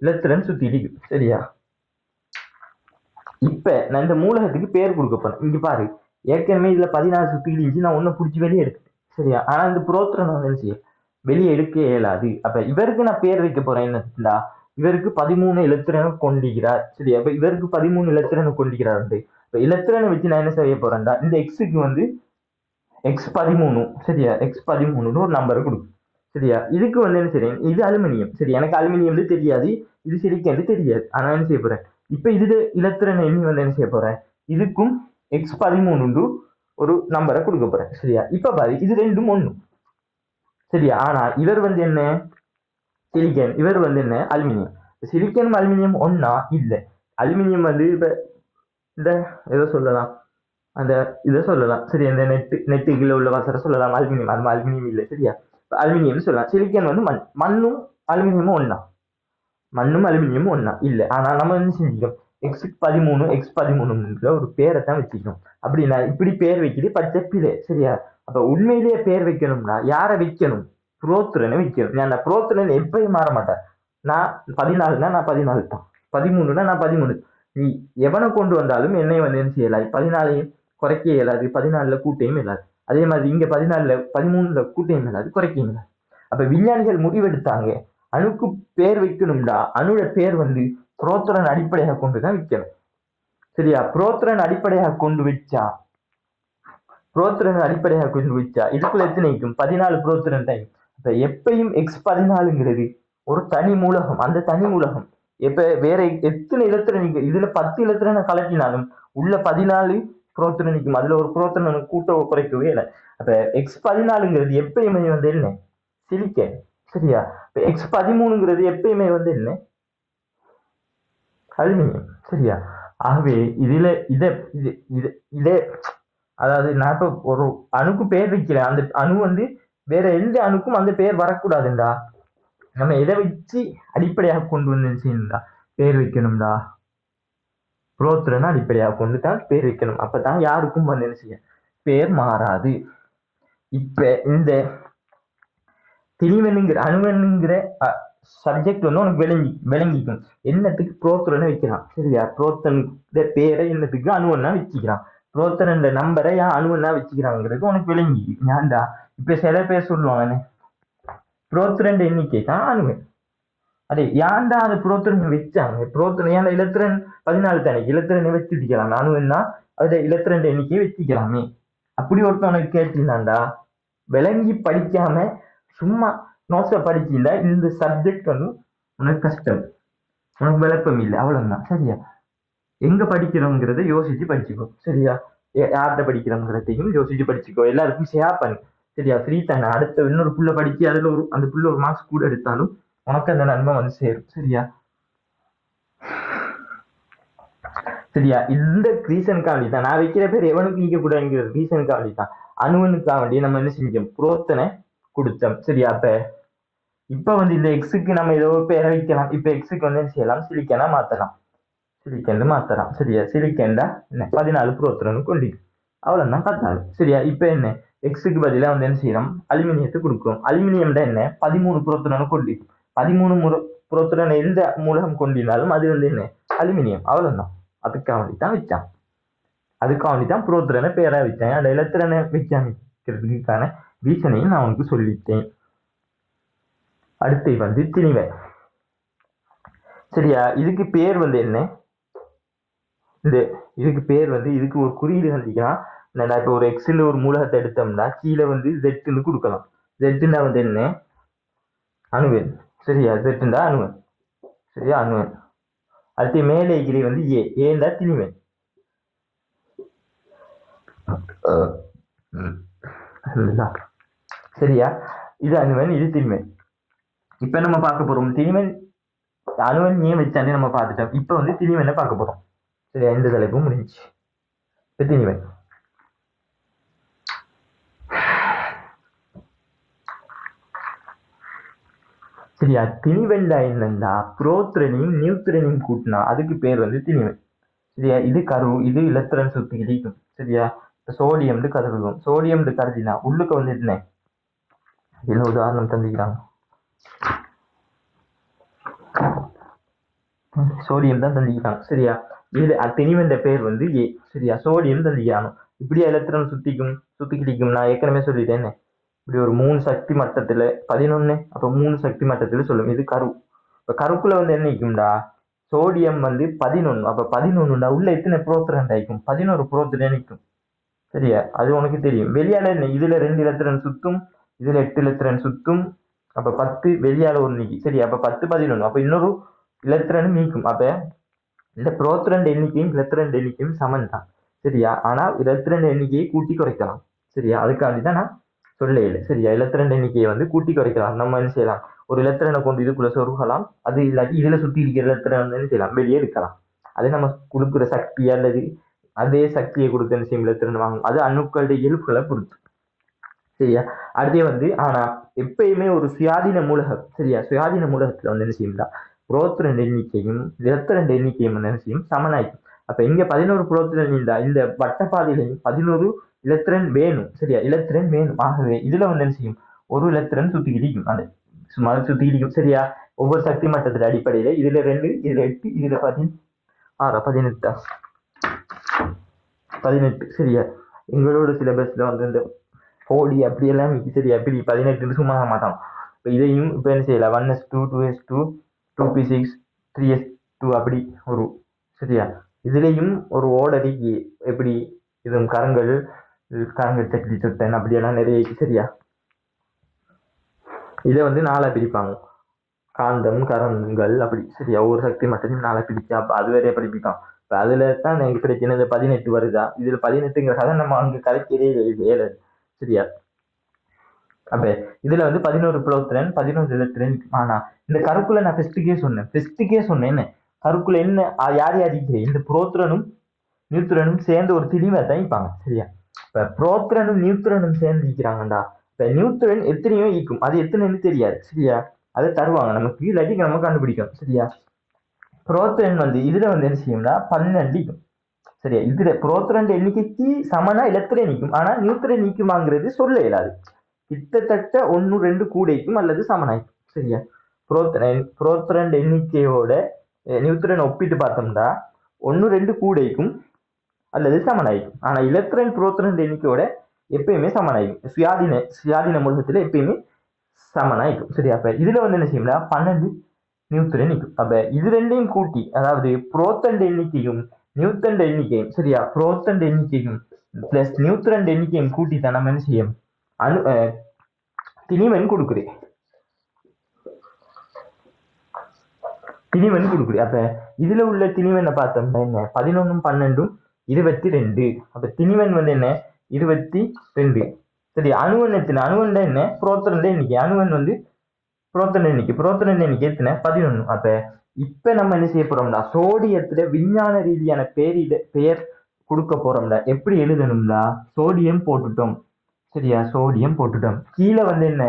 இலத்திரன் சுத்தி இடிக்கும். சரியா? இப்ப நான் இந்த மூலகத்துக்கு பேர் கொடுக்க போறேன். இங்க பாரு, ஏற்கனவே இதுல 14 சுத்தி இடிஞ்சு நான் ஒன்னும் பிடிச்சி வெளியே எடுத்துட்டேன். சரியா? ஆனா இந்த புரோத்திரன் வந்து என்ன செய்யும், வெளியே எடுக்க இயலாது. அப்ப இவருக்கு நான் பேர் வைக்க போறேன் என்னடா, இவருக்கு 13 இலத்திரனை கொண்டிருக்கிறார். சரியா? அப்ப இவருக்கு 13 இலத்திரனை கொண்டிருக்கிறார். இப்ப இலத்திரனை வச்சு நான் என்ன செய்ய போறேன்டா, இந்த எக்ஸுக்கு வந்து X13. சரியா? X13 ஒரு நம்பரை கொடுக்கும். சரியா? இதுக்கு வந்து என்ன செய்யறேன், இது அலுமினியம். சரி, எனக்கு அலுமினியம் தெரியாது, இது சிலிக்கன் தெரியாது. ஆனா என்ன செய்ய போறேன், இப்ப இது இலத்திரன் எண்ணி வந்து என்ன செய்ய போறேன், இதுக்கும் X13 ஒரு நம்பரை கொடுக்க போறேன். சரியா? இப்ப பாரு, இது ரெண்டும் ஒண்ணு. சரியா? ஆனா இவர் வந்து என்ன, சிலிக்கன். இவர் வந்து என்ன அலுமினியம். சிலிக்கனும் அலுமினியம் ஒன்னா இல்ல. அலுமினியம் வந்து இப்ப இந்த ஏதோ சொல்லலாம், அந்த இதை சொல்லலாம் சரி, அந்த நெட்டுக்குள்ள உள்ள வசர சொல்லலாம் அலுமினியம். அது அலுமினியம் இல்லை சரியா, அலுமினியம் சொல்லலாம். சிலிக்கன் வந்து மண்ணும் அலுமினியமும் ஒன்னா, மண்ணும் அலுமினியமும் ஒன்னா இல்ல. ஆனா நம்ம என்ன செஞ்சுக்கோம், X13 X13 ஒரு பேரை தான் வச்சுக்கணும். அப்படின்னா இப்படி பேர் வைக்கிறது பச்சை பிழை சரியா. அப்ப உண்மையிலேயே பேர் வைக்கணும்னா யாரை வைக்கணும், புரோத்திரனை வைக்கணும். நான் புரோத்திரன் எப்பயும் மாற மாட்டேன். நான் 14னா நான் 14 தான், 13னா நான் 13. நீ எவனை கொண்டு வந்தாலும் என்னை வந்து என்ன செய்யலாம், 14ஐயும் குறைக்க இயலாது, 14ல கூட்டையும் இயலாது. அதே மாதிரி இங்க 14ல 13ல கூட்டையும் இயலாது, குறைக்கையும் இயலாது. அப்ப விஞ்ஞானிகள் முடிவெடுத்தாங்க, அணுக்கு பேர் வைக்கணும்டா அணுட பேர் வந்து புரோத்திரன் அடிப்படையாக கொண்டுதான் வைக்கணும் சரியா. புரோத்திரன் அடிப்படையாக கொண்டு வச்சா, புரோத்திரன் அடிப்படையாக கொண்டு வச்சா இதுக்குள்ள எத்தனை நிற்கும், 14 புரோத்திரன் டைம். இப்ப எப்பயும் X14ங்கிறது ஒரு தனி மூலகம். அந்த தனி மூலகம் எப்ப வேற எத்தனை இலத்திரன் நிற்கும், இதுல 10 இலத்திரனை கலட்டினாலும் உள்ள 14 புரோத்திரன் நிற்கும். அதுல ஒரு புரோத்திரன் கூட்ட குறைக்கவே இல்லை. அப்ப X14ங்கிறது எப்பயுமே வந்து என்ன, சிலிக்கன் சரியா. இப்ப X13ங்கிறது எப்பயுமே வந்து என்ன, அலுமினியம் சரியா. ஆகவே இதுல இதே அதாவது நான் இப்ப ஒரு அணுக்கு பேர் வைக்கிறேன், அந்த அணு வந்து வேற எந்த அணுக்கும் அந்த பேர் வரக்கூடாதுண்டா. நம்ம எதை வச்சு அடிப்படையாக கொண்டு வந்து செய்யணும்டா பேர் வைக்கணும்டா, புரோத்திரனை அடிப்படையாக கொண்டு தான் பேர் வைக்கணும். அப்பதான் யாருக்கும் வந்து என்ன செய்ய பேர் மாறாது. இப்ப இந்த திணிவனுங்கிற அணுவனுங்கிற சப்ஜெக்ட் வந்து உனக்கு விளங்கிக்கும். என்னத்துக்கு புரோத்திரனை வைக்கிறான் சரியா, புரோத்தனுடைய பேரை என்னத்துக்கு அணுவன்னா வச்சுக்கிறான், புரோத்தன நம்பரை ஏன் அணுவன்னா வச்சுக்கிறாங்கிறது உனக்கு விளங்கி ஏன்டா. இப்ப சில பேர் சொல்லுவாங்க புரோத்திரன் எண்ணிக்கை தான் அணுவன். அதே ஏன்டா அது புரோத்திரன் வச்சாங்க, புரோத்திரன் ஏன் இலத்திரன் 14 தானே, இலத்திரனை வச்சுக்கலாம், அணுவன்னா அது இலத்திரன் எண்ணிக்கையை வச்சுக்கலாமே. அப்படி ஒருத்தவனுக்கு கேட்டீங்கன்னாண்டா விளங்கி படிக்காம சும்மா நோட்ஸை படிச்சிருந்தா இந்த சப்ஜெக்ட் வந்து உனக்கு கஷ்டம், உனக்கு விளப்பம் இல்லை, அவ்வளவுதான் சரியா. எங்க படிக்கிறோங்கிறத யோசிச்சு படிச்சுக்கோ சரியா, யார்கிட்ட படிக்கிறோங்கிறதையும் யோசிச்சு படிச்சுக்கோ, எல்லாருக்கும் ஷேர் பண்ணு சரியா. ஃப்ரீ தானே, அடுத்த இன்னொரு புள்ள படிச்சு அதுல அந்த புள்ள ஒரு மார்க்ஸ் கூட எடுத்தாலும் உனக்கு அந்த நன்மை வந்து சேரும் சரியா. சரியா, இந்த ரீசனுக்காண்டி தான் நான் வைக்கிற பேர் எவனுக்கு நீக்க கூடாதுங்கிற ரீசனுக்காண்டி தான் அணுவனுக்காக வேண்டி நம்ம என்ன செஞ்சோம், புரோத்தனை கொடுத்தோம் சரியா. இப்ப வந்து இந்த எக்ஸுக்கு நம்ம ஏதோ பேரை வைக்கலாம். இப்ப எக்ஸுக்கு வந்து என்ன செய்யலாம், சிலிக்கனா மாத்தலாம், சிலிக்கன் மாத்தலாம் சரியா. சிலிக்கன்டா என்ன 14 புரோத்திரன் கொண்டு அவ்வளவுதான் 14 சரியா. இப்ப என்ன எக்ஸுக்கு பதிலா வந்து என்ன செய்யலாம், அலுமினியத்தை கொடுக்கும். அலுமினியம்டா என்ன 13 புரோத்திரன் கொண்டு, 13 புரோத்திரன் எந்த மூலகம் கொண்டிருந்தாலும் அது வந்து என்ன அலுமினியம், அவ்வளவுதான். அதுக்காக வேண்டித்தான் வச்சான், அதுக்காக வேண்டித்தான் புரோத்திரனை பேரா வச்சாங்க. அந்த இலத்திரனை வைக்காம ரீசனையும் நான் உனக்கு சொல்லிட்டேன். அடுத்து வந்து திணிவன் சரியா. இதுக்கு பேர் வந்து என்ன, இந்த இதுக்கு பேர் வந்து இதுக்கு ஒரு குறியீடு கண்டிக்கலாம். இப்ப ஒரு எக்ஸில் ஒரு மூலகத்தை எடுத்தோம்னா கீழே வந்து ஜெட்டுன்னு கொடுக்கலாம். ஜெட்டுன்னா வந்து என்ன அணுவன் சரியா, ஜெட்டுண்டா அணுவன் சரியா, அணுவன். அடுத்து மேலே இருக்கிற வந்து ஏண்டா திணிவன் சரியா. இது அணுவன், இது திணிவன். இப்ப நம்ம பார்க்க போறோம் திணிவன் அணுவன் ஏன் வச்சானே நம்ம பார்த்துட்டோம். இப்ப வந்து திணிவனை பார்க்க போறோம் சரியா. இந்த தலைப்பும் முடிஞ்சு. இப்ப திணிவன் சரியா. திணிவன்டா என்னன்னா புரோத்திரனையும் நியூத்திரனையும் கூட்டினா அதுக்கு பேர் வந்து திணிவன் சரியா. இது கரு, இது இலத்திரன் சுத்தி கிடைக்கும் சரியா. சோடியம் கருதுவோம், சோடியம் கருதினா உள்ளுக்கு வந்து என்ன, இதுல உதாரணம் தந்துக்கிறாங்க, சோடியம் தான் தந்திக்கிறாங்க சரியா. இதுல திணிவன் பேர் வந்து ஏ சரியா, சோடியம் தந்திக்கிறாங்க. இப்படியா இலத்திரன் சுத்தி கிடைக்கும். நான் ஏற்கனவே சொல்லிட்டேன், இப்படி ஒரு 3 சக்தி மட்டத்துல 11, அப்ப 3 சக்தி மட்டத்துல சொல்லும். இது கரு. இப்ப கருக்குள்ள வந்து என்ன நிற்கும்டா, சோடியம் வந்து 11, அப்ப 11 உள்ள எத்தனை புரோத்திரன் ஆயிக்கும், 11 புரோத்திரன் நிற்கும் சரியா. அது உனக்கு தெரியும். வெளியால என்ன, இதுல 2 இலத்திரன் சுத்தும், இதுல 8 இலத்திரன் சுத்தும், அப்ப 10 வெளியால ஒரு நிக்கி சரியா. அப்ப 10 11, அப்ப இன்னொரு இலத்திரன் நீக்கும். அப்ப இந்த புரோத்திரன் எண்ணிக்கையும் இலத்திரன் எண்ணிக்கையும் சமன் தான் சரியா. ஆனா இலத்திரன் எண்ணிக்கையை கூட்டி குறைக்கலாம் சரியா. அதுக்காண்டி தான் நான் சொல்ல இல்லை சரியா. இலத்திரன் எண்ணிக்கையை வந்து கூட்டி குறைக்கலாம். நம்ம என்ன செய்யலாம், ஒரு எலக்ட்ரானை கொண்டு இதுக்குள்ள சொருகலாம். அது இல்லாட்டி இதுல சுத்தி இருக்கிற எலக்ட்ரான் செய்யலாம், வெளியே எடுக்கலாம். அது நம்ம கொடுக்குற சக்தி அல்லது அதே சக்தியை கொடுக்க விஷயம் எலக்ட்ரான் வாங்கும். அது அணுக்களுடைய இயல்புகளை பொறுத்து. சரியா? அடுத்தே வந்து ஆனா எப்பயுமே ஒரு சுயாதீன மூலகம், சரியா, சுயாதீன மூலகத்துல வந்து என்ன செய்யும்னா புரோத்ரன் எண்ணிக்கையும் எலக்ட்ரான் எண்ணிக்கையும் என்ன செய்யும், சமனாய்க்கும். அப்ப இங்க 11 புரோத்ரன் இருந்தா இந்த வட்டப்பாதையிலையும் 11 எலக்ட்ரான் வேணும். சரியா? எலக்ட்ரான் வேணும். ஆகவே இதுல வந்து என்ன செய்யும், ஒரு எலக்ட்ரான் சுத்தி கிடைக்கும், அந்த சும்மா சுத்தி கிடைக்கும். சரியா? ஒவ்வொரு சக்தி மட்டத்தின் அடிப்படையில இதுல 2, இதுல 8, இதுல 18, 18. சரியா? எங்களோட சிலபஸ்ல வந்து இந்த 4D அப்படியெல்லாம் சரியா, இப்படி 18 சும்மா மாட்டான். இப்போ இதையும் இப்போ என்ன செய்யலாம், 1s2 2s2 2p6 3s2 அப்படி ஒரு, சரியா, இதுலேயும் ஒரு ஓடடிக்கு எப்படி இதுவும் கரங்கள் சக்தி சுட்டன் அப்படியெல்லாம் நிறைய, சரியா. இதை வந்து 4 பிரிப்பாங்க, காந்தம் கரங்கள் அப்படி, சரியா. ஒவ்வொரு சக்தி மட்டும் 4 பிரிச்சா அப்போ அது வேறைய படிப்பிப்பான். இப்போ அதில் தான் எனக்கு கிடைக்கிற இந்த 18 வருதா, இதில் 18ங்கிற கதை நம்ம அங்கே கலைக்கிறே வேலை, சரியா. அப்ப இதுல வந்து 11 புரோத்ரன் 11 எலக்ட்ரான். ஆனா இந்த கருக்குள்ள நான் ஃபெஸ்ட்டுக்கே சொன்னேன் என்ன கருக்குள்ள என்ன யார் இருக்கிறேன், இந்த புரோத்ரனும் நியூத்ரனும் சேர்ந்து ஒரு திணிவை தான் வைப்பாங்க. சரியா? இப்ப புரோத்ரனும் நியூத்ரனும் சேர்ந்து இருக்கிறாங்கடா. இப்ப நியூத்ரன் எத்தனையோ ஈக்கும், அது எத்தனைன்னு தெரியாது. சரியா? அதை தருவாங்க நமக்கு, இல்லாட்டி நம்ம கண்டுபிடிக்கணும். சரியா? புரோத்ரன் வந்து இதுல வந்து என்ன செய்யும்னா 12 ஈக்கும். சரியா? இதுல புரோத்ரன் எண்ணிக்கைக்கு சமனா எலக்ட்ரான் நீக்கும், ஆனா நியூத்ரன் நீக்குமாங்கிறது சொல்ல இயலாது. கிட்டத்தட்ட 1 2 கூடைக்கும் அல்லது சமனாய்க்கும். சரியா? புரோத்ரன் எண்ணிக்கையோட நியூத்ரன் ஒப்பிட்டு பார்த்தோம்னா 1 2 கூடைக்கும் அல்லது சமனாய்க்கும். ஆனா எலக்ட்ரான் புரோத்ரன் எண்ணிக்கையோட எப்பயுமே சமனாய்க்கும். சுயாதீன மூலகத்துல எப்பயுமே சமனாய்க்கும். சரியா? அப்ப இதுல வந்து என்ன செய்யும்னா 12 நியூத்ரன் நிற்கும். அப்ப இது ரெண்டையும் கூட்டி, அதாவது புரோத்ரன் எண்ணிக்கையும் நியூட்ரன் எண்ணிக்கையும், சரியா, புரோத்ரன் எண்ணிக்கையும் பிளஸ் நியூட்ரன் எண்ணிக்கையும் கூட்டி தான் நம்ம என்ன செய்யும், திணிவன் கொடுக்குறேன். அப்ப இதுல உள்ள திணிவனை பார்த்தோம்னா என்ன, 11 12 22. அப்ப திணிவன் வந்து என்ன, 22. சரி, அணுவன் என்ன, புரோத்ரன் எண்ணிக்கை. அணுவன் வந்து புரோத்ரன் எண்ணிக்கை எத்தனை, 11. அப்ப இப்ப நம்ம என்ன செய்ய போறோம்னா சோடியத்துல விஞ்ஞான ரீதியான பெயர் கொடுக்க போறோம்ல. எப்படி எழுதணும்னா சோடியம் போட்டுட்டோம். சரியா? சோடியம் போட்டுட்டோம். கீழே வந்து என்ன,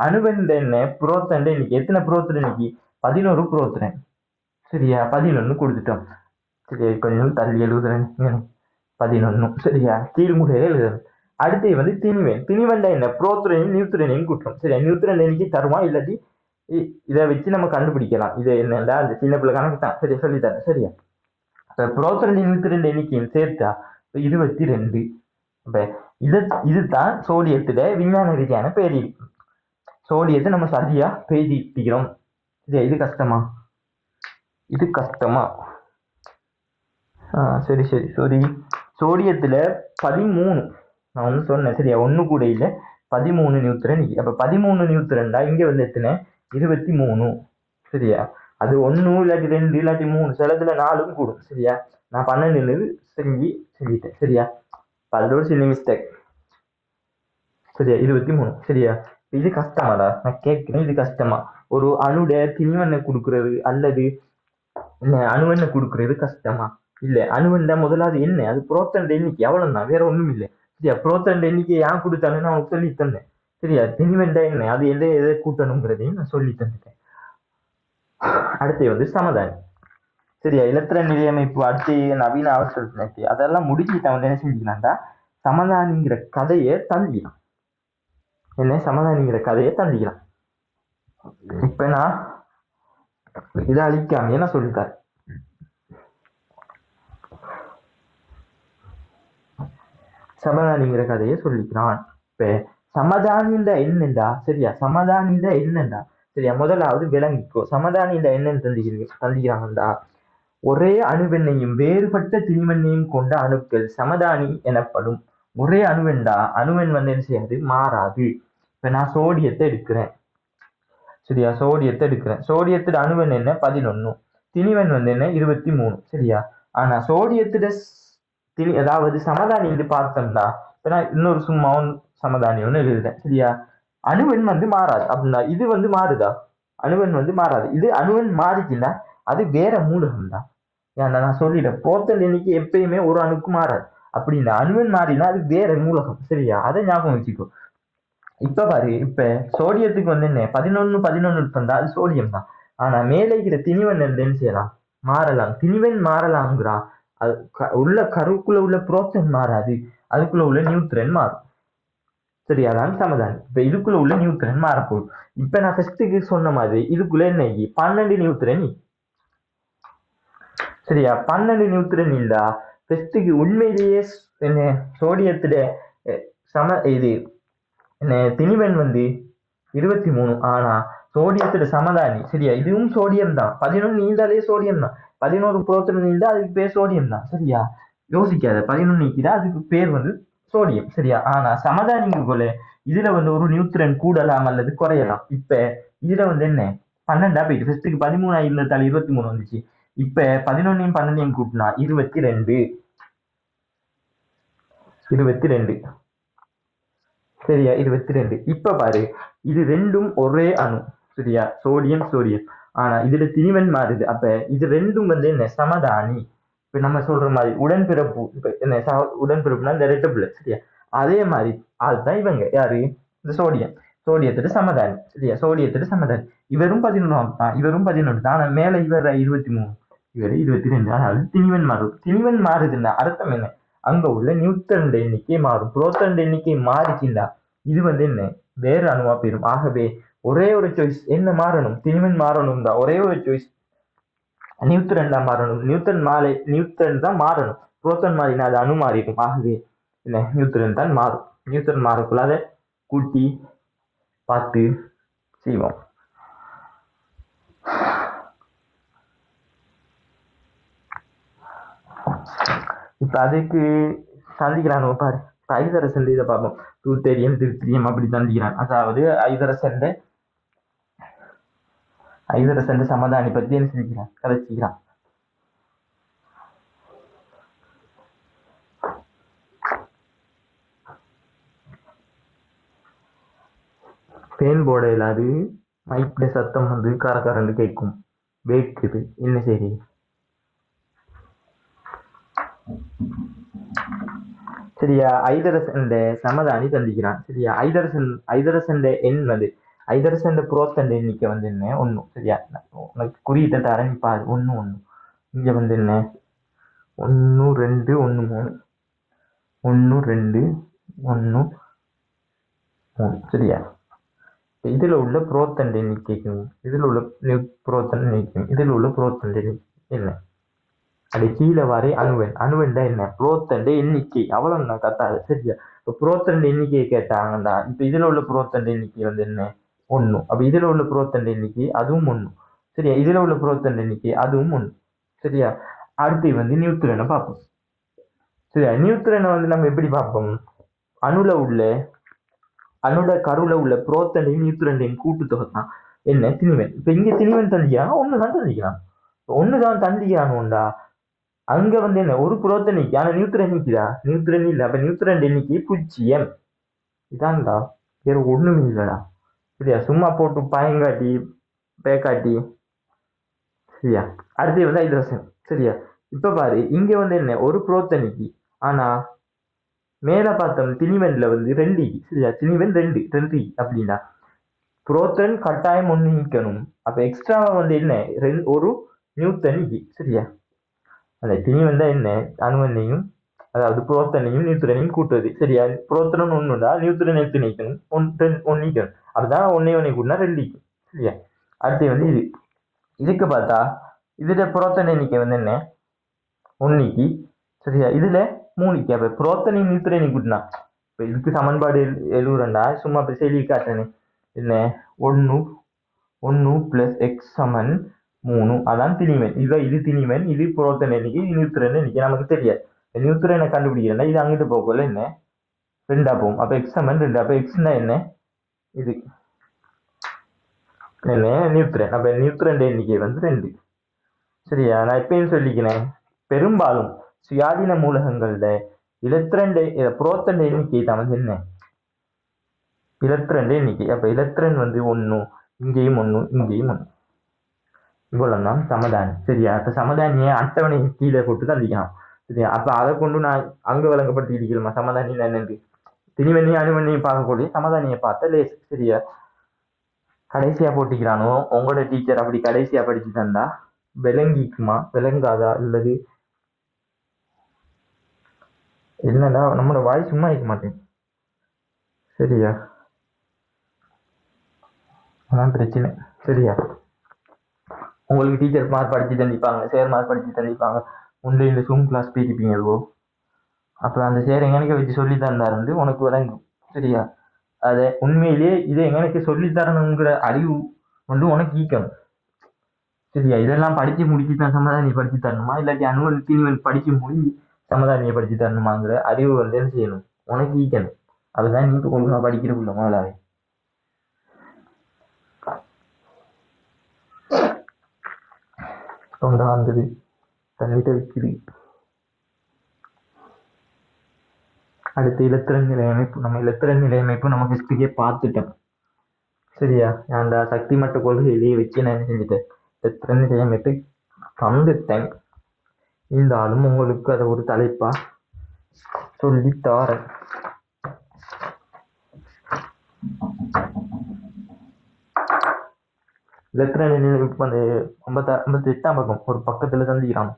அணுவன் என்ன, புரோத்ரன் எண்ணிக்கை. எத்தனை புரோத்ரன் எண்ணிக்கை, 11 புரோத்ரன். சரியா? 11 கொடுத்துட்டோம். சரியா? கொஞ்சம் தள்ளி எழுதுறேன், 11. சரியா? கீழ்முறையில எழுதணும். அடுத்து வந்து திணிவன் என்ன, புரோத்ரனையும் நியூட்ரனையும் கூட்டம். சரியா? நியூட்ரன் எண்ணிக்கை தருவான், இல்லாட்டி இதை வச்சு நம்ம கண்டுபிடிக்கலாம். இது என்னடா அந்த சின்ன பிள்ளை கணக்கு தான். சரியா? சொல்லித்தரேன். சரியா? புரோத்ரன் நியூட்ரன் எண்ணிக்கையும் சேர்த்தா 22. அப்ப இதுதான் சோடியத்துல விஞ்ஞான ரீதியான பேரி. சோடியத்தை நம்ம சரியா பேசிக்கிறோம். சரியா? இது கஷ்டமா சரி சோடியத்துல 13 நான் ஒண்ணு சொன்னேன். சரியா? 1 கூட இல்ல, 13 நியூட்ரன். அப்ப 13 நியூட்ரன்டா இங்க வந்து எத்தனை, 23. சரியா? அது 1 இல்லாட்டி 2 இல்லாட்டி 3, சிலதுல 4 கூடும். சரியா? நான் 12 செஞ்சுட்டேன். சரியா? அதுல ஒரு சின்ன மிஸ்டேக். சரியா? 23. சரியா? இது கஷ்டமாடா, நான் கேட்கிறேன், இது கஷ்டமா? ஒரு அணுட திணிவண்ணை கொடுக்கறது அல்லது அணுவெண்ணை கொடுக்கறது கஷ்டமா? இல்ல, அணுவெண்ண முதலாவது என்ன, அது புரோத்ரன் எண்ணிக்கை, அவ்வளவுதான், வேற ஒண்ணும் இல்லை. சரியா? புரோத்ரன் எண்ணிக்கை ஏன் கொடுத்தாலும் நான் உனக்கு சொல்லி தந்தேன். சரியா? திணிவெண்டா என்ன, அது எதை கூட்டணுங்கிறதையும் நான் சொல்லி தந்துட்டேன். அடுத்து வந்து சமதானி. சரியா? எலக்ட்ரான் நிலையமைப்பு அடுத்து நவீன அவசர அதெல்லாம் முடிச்சுட்டு வந்து என்ன செஞ்சுக்கலாம்டா, சமதானிங்கிற கதையை தந்திக்கலாம். சமதானிங்கிற கதையை தந்திக்கலாம். இப்ப நான் இதை அழிக்காம என்ன சொல்லிட்டார், சமதானிங்கிற கதையை சொல்லிக்கிறான். இப்ப சமதானின்ற என்னண்டா, சரியா, சமதானின்ற என்னண்டா, சரியா, முதலாவது விளங்கிக்கோ. சமதானின்ற என்னன்னு தந்திக்கிறாங்கடா, ஒரே அணுவெண்ணையும் வேறுபட்ட திணிவெண்ணையும் கொண்ட அணுக்கள் சமதானி எனப்படும். ஒரே அணுவெண் வந்து என்ன செய்யாது, மாறாது. இப்ப நான் சோடியத்தை எடுக்கிறேன். சரியா? சோடியத்தோட அணுவெண் என்ன, 11. திணிவெண் வந்து என்ன, 23. சரியா? ஆனா சோடியத்தோட அதாவது சமதானி பார்த்தோம்னா, இப்ப நான் இன்னொரு சும்மா சமதானி ஒண்ணு எழுதுறேன். சரியா? அணுவெண் வந்து மாறாது அப்படின்னா இது வந்து மாறுதா? அணுவெண் வந்து மாறாது. இது அணுவெண் மாறிச்சுன்னா அது வேற மூலகம் தான். ஏன்னா நான் சொல்லிட்டேன், புரோட்டான் எண்ணிக்கை எப்பயுமே ஒரு அணுக்கு மாறாது. அப்படின்னா அணுவெண் மாறினா அது வேற மூலகம். சரியா? அதை ஞாபகம் வச்சுக்கோ. இப்ப பாரு, இப்ப சோடியத்துக்கு வந்து என்ன 11 தந்தா அது சோடியம் தான். ஆனா மேலே இருக்கிற திணிவன் என்ன செய்யலாம்? மாறலாம். திணிவன் மாறலாம்ங்கிறா. அது உள்ள கருவுக்குள்ள உள்ள புரோட்டான் மாறாது, அதுக்குள்ள உள்ள நியூட்ரன் மாறும். சரியா? அதான் சமாதானம். இப்ப இதுக்குள்ள உள்ள நியூட்ரன் மாறப்போகுது. இப்ப நான் ஃபர்ஸ்ட்டுக்கு சொன்ன மாதிரி இதுக்குள்ள என்ன 12 நியூட்ரன். சரியா? 12 நியூட்ரன் இல்லா ஃபர்ஸ்ட்டுக்கு உண்மையிலேயே என்ன சோடியத்துல இது என்ன திணிவன் வந்து 23. ஆனா சோடியத்துல சமதானி. சரியா? இதுவும் சோடியம் தான். 11 நீந்தாலே சோடியம் தான். 11 புரோட்டான் நீந்தா அதுக்கு பேர் சோடியம் தான். சரியா? யோசிக்காத. 11 நீக்கிதா அதுக்கு பேர் வந்து சோடியம். சரியா? ஆனா சமதானிக்கு போல இதுல வந்து ஒரு நியூட்ரன் கூடலாம் அல்லது குறையலாம். இப்ப இதுல வந்து என்ன 12 போயிட்டு ஃபர்ஸ்ட்டுக்கு 13 இருந்ததால 23 வந்துச்சு. இப்ப 11 12 கூட்டினா 22. சரியா? 22. இப்ப பாரு, இது ரெண்டும் ஒரே அணு. சரியா? Sodium sodium. ஆனா இதுல திணிவன் மாறுது. அப்ப இது ரெண்டும் வந்து என்ன சமதானி. இப்ப நம்ம சொல்ற மாதிரி உடன்பிறப்பு. இப்ப என்ன உடன்பிறப்புனா இந்த ரெட்ட பிள்ளை. சரியா? அதே மாதிரி அதுதான் இவங்க யாரு, இந்த சோடியம். சோடியத்தோட சமதானி. சரியா? சோடியத்தோட சமதானி. இவரும் 11. இவரும் 11. ஆனா மேல இவர் 23, இவர் 22. ஆனால் திணிவன் மாறும். திணிவன் மாறுதுன்னா அர்த்தம் என்ன? அங்க உள்ள நியூட்ரன் எண்ணிக்கை மாறும். புரோட்டான் எண்ணிக்கை மாறிச்சுண்டா இது வந்து என்ன வேறு அணுவா போயிடும். ஆகவே ஒரே ஒரு சாய்ஸ் என்ன மாறணும்? திணிவன் மாறணும் தான். ஒரே ஒரு சாய்ஸ் நியூட்ரன் தான் மாறணும். நியூட்ரன் தான் மாறணும். புரோட்டான் மாறினா அது அணு மாறிடும். ஆகவே என்ன நியூட்ரன் தான் மாறும். நியூட்ரன் மாறக்குள்ள அதை கூட்டி பார்த்து செய்வோம். இப்ப அதுக்கு சந்திக்கிறான் பாரு. ஐதரசன் இதை பார்ப்போம். டூத்தேரியம் திருத்திரியம் அப்படி தந்திக்கிறான். அதாவது ஐதரசன் சமதானி பத்தி என்ன செஞ்சுக்கிறான், கதைச்சிக்கிறான். பேன் போட இல்லாது மைக்ல சத்தம் வந்து காரக்காரண்டு கேட்கும். வேக்குது, என்ன சரி. சரியா? ஐதரசன் சமதானி தந்திக்கிறான். சரியா? ஐதரசன் எண் வந்து ஐதரசன் புரோட்டான் எண்ணிக்கை வந்து என்ன 1. சரியா? உனக்கு குறியீட்டை தரேன் பாரு. 1 1. இங்க வந்து என்ன 1 2 1 3. 1 2 1 3. சரியா? இதுல உள்ள புரோட்டான் எண்ணிக்கைக்கும் இதுல உள்ள புரோட்டான் எண்ணிக்கைக்கும் இதுல உள்ள புரோட்டான் எண்ணிக்கை என்ன? அது கீழே வரை அணுவென் தான் என்ன புரோட்டான் எண்ணிக்கை. அவ்வளவு நான் கத்தாது. சரியா? இப்ப புரோட்டான் எண்ணிக்கையை கேட்டாங்கடா. இப்ப இதுல உள்ள புரோட்டான் எண்ணிக்கை வந்து என்ன 1. அப்ப இதுல உள்ள புரோட்டான் எண்ணிக்கை அதுவும் 1. சரியா? இதுல உள்ள புரோட்டான் எண்ணிக்கை அதுவும் 1. சரியா? அடுத்து வந்து நியூட்ரனை பார்ப்போம். சரியா? நியூட்ரனை வந்து நம்ம எப்படி பார்ப்போம்? அணுல கருவுல உள்ள புரோட்டானையும் நியூட்ரனையும் கூட்டுத்தொகை தான் என்ன திணிவன். இப்ப இங்க திணிவன் தந்திக்கிறான், ஒண்ணுதான் தந்திக்கிறான். ஒண்ணுதான் தந்திக்கிறானுண்டா. அங்க வந்து என்ன ஒரு புரோட்டான் நிக்கி, ஆனா நியூட்ரன் நிக்குதா? நியூட்ரன் இல்ல. அப்ப நியூட்ரன் எண்ணிக்கை 0. இதான்டா, வேற ஒண்ணுமே இல்லடா. சரியா? சும்மா போட்டு பயங்காட்டி பேக்காட்டி. சரியா? அடுத்து வந்து ஐதரசன். சரியா? இப்ப பாரு, இங்க வந்து என்ன ஒரு புரோட்டான் நிக்கி, ஆனா மேல பார்த்தோம் திணிவன்ல வந்து 2. சரியா? திணிவன் 2 அப்படின்னா புரோட்டான் கட்டாயம் 1 நீக்கணும். அப்ப எக்ஸ்ட்ராவா வந்து என்ன ஒரு நியூட்டன். சரியா? அந்த திணிவன் தான் என்ன அணுவனையும் அதாவது புரோட்டானையும் நியூட்ரனையும் கூட்டுவது. சரியா? புரோட்டான் 1 நியூட்ரன் எடுத்து நீக்கணும். 1 நீக்கணும். அப்படிதான் 1 கூட்டினா 2. சரியா? அடுத்து வந்து இதுக்கு பார்த்தா இதுல புரோட்டான் எண்ணிக்கை வந்து என்ன 1. சரியா? இதுல 3. அப்ப புரோட்டானையும் நியூட்ரனையும் கூட்டினா இப்ப இதுக்கு சமன்பாடு எழுதுறேன்டா. சும்மா இப்ப செய்தி காட்டுறேன்னு என்ன 1 + x = 3. அதான் திணிவன். இது திணிவன், இது புரோட்டான் எண்ணிக்கை, இது நியூட்ரன் எண்ணிக்கை. நமக்கு தெரியாது. நியூட்ரனை கண்டுபிடிக்கிறேன்னா இது அங்கிட்டு போகல என்ன 2 போகும். அப்ப x = 2. அப்ப எக்ஸ்னா என்ன இது என்ன நியூட்ரன். அப்ப நியூட்ரன் எண்ணிக்கை வந்து 2. சரியா? நான் எப்பயும் சொல்லிக்கிறேன், பெரும்பாலும் சுயாதீன மூலகங்கள்ல புரோட்டான் எண்ணிக்கை தான் வந்து என்ன இலத்திரன் இன்னைக்கு அப்ப இலத்திரன் வந்து ஒன்று, இங்கேயும் ஒன்று, இங்கேயும் ஒன்று, இவ்வளவுதான் சமதானி. சரியா? அப்ப சமதானியை அட்டவணை கீழே போட்டு தந்திக்கலாம். சரியா? அப்ப அதை கொண்டு நான் அங்க வழங்கப்படுத்தி இருக்கணுமா சமதானி என்னன்னு திணிவண்ணி அணுவண்ணியை பார்க்கக்கூடிய சமதானியை பார்த்த லேஸ். சரியா? கடைசியா போட்டிக்கிறானோ உங்களோட டீச்சர் அப்படி கடைசியா படிச்சு தந்தா விளங்கிக்குமா விளங்காதா இல்லது என்னடா நம்மளோட வாய் சும்மா இருக்க மாட்டேன். சரியா? அதான் பிரச்சனை. சரியா? உங்களுக்கு டீச்சர் மார்க் படிச்சு தந்திப்பாங்க, சேர் மார்க் படிச்சு தந்திப்பாங்க, உண்டு இந்த ஜூம் கிளாஸ் போயிருப்பீங்களோ, அப்போ அந்த சேர் எங்கனைக்கு வச்சு சொல்லி தந்தாரு உனக்கு விளங்கும். சரியா? அதை உண்மையிலேயே இதை எங்களுக்கு சொல்லித்தரணுங்கிற அறிவு வந்து உனக்கு ஈக்கணும். சரியா? இதெல்லாம் படிச்சு முடிச்சுதான் சமதானியை படிச்சு தரணுமா இல்லாட்டி அனுவல் தீனிவல் படிச்சு முடிஞ்சு சமதானியை படிச்சு தரணுமாங்கிற அறிவு வந்து என்ன செய்யணும் உனக்கு ஈக்கணும். அதுதான் நீங்க ஒழுங்கா படிக்கிறக்குள்ள முதலாவே. தொண்டா வந்தது தண்ணிட்ட வைக்குது. அடுத்த இலத்திரன் நிலை அமைப்பு, நம்ம இலத்திரன் நிலை அமைப்பு நம்ம ஃபஸ்ட்டுக்கே பார்த்துட்டோம். சரியா? அந்த சக்தி மட்ட கொள்கையிலேயே வச்சு நான் என்ன செஞ்சுட்டேன் இலத்திரன் நிலை அமைப்பை தந்துட்டேன். இருந்தாலும் உங்களுக்கு அதை ஒரு தலைப்பா சொல்லி தாரேன். இலத்திரன் நிலை அமைப்பு அந்த 58ஆம் பக்கம் ஒரு பக்கத்துல தந்திக்கிறான்.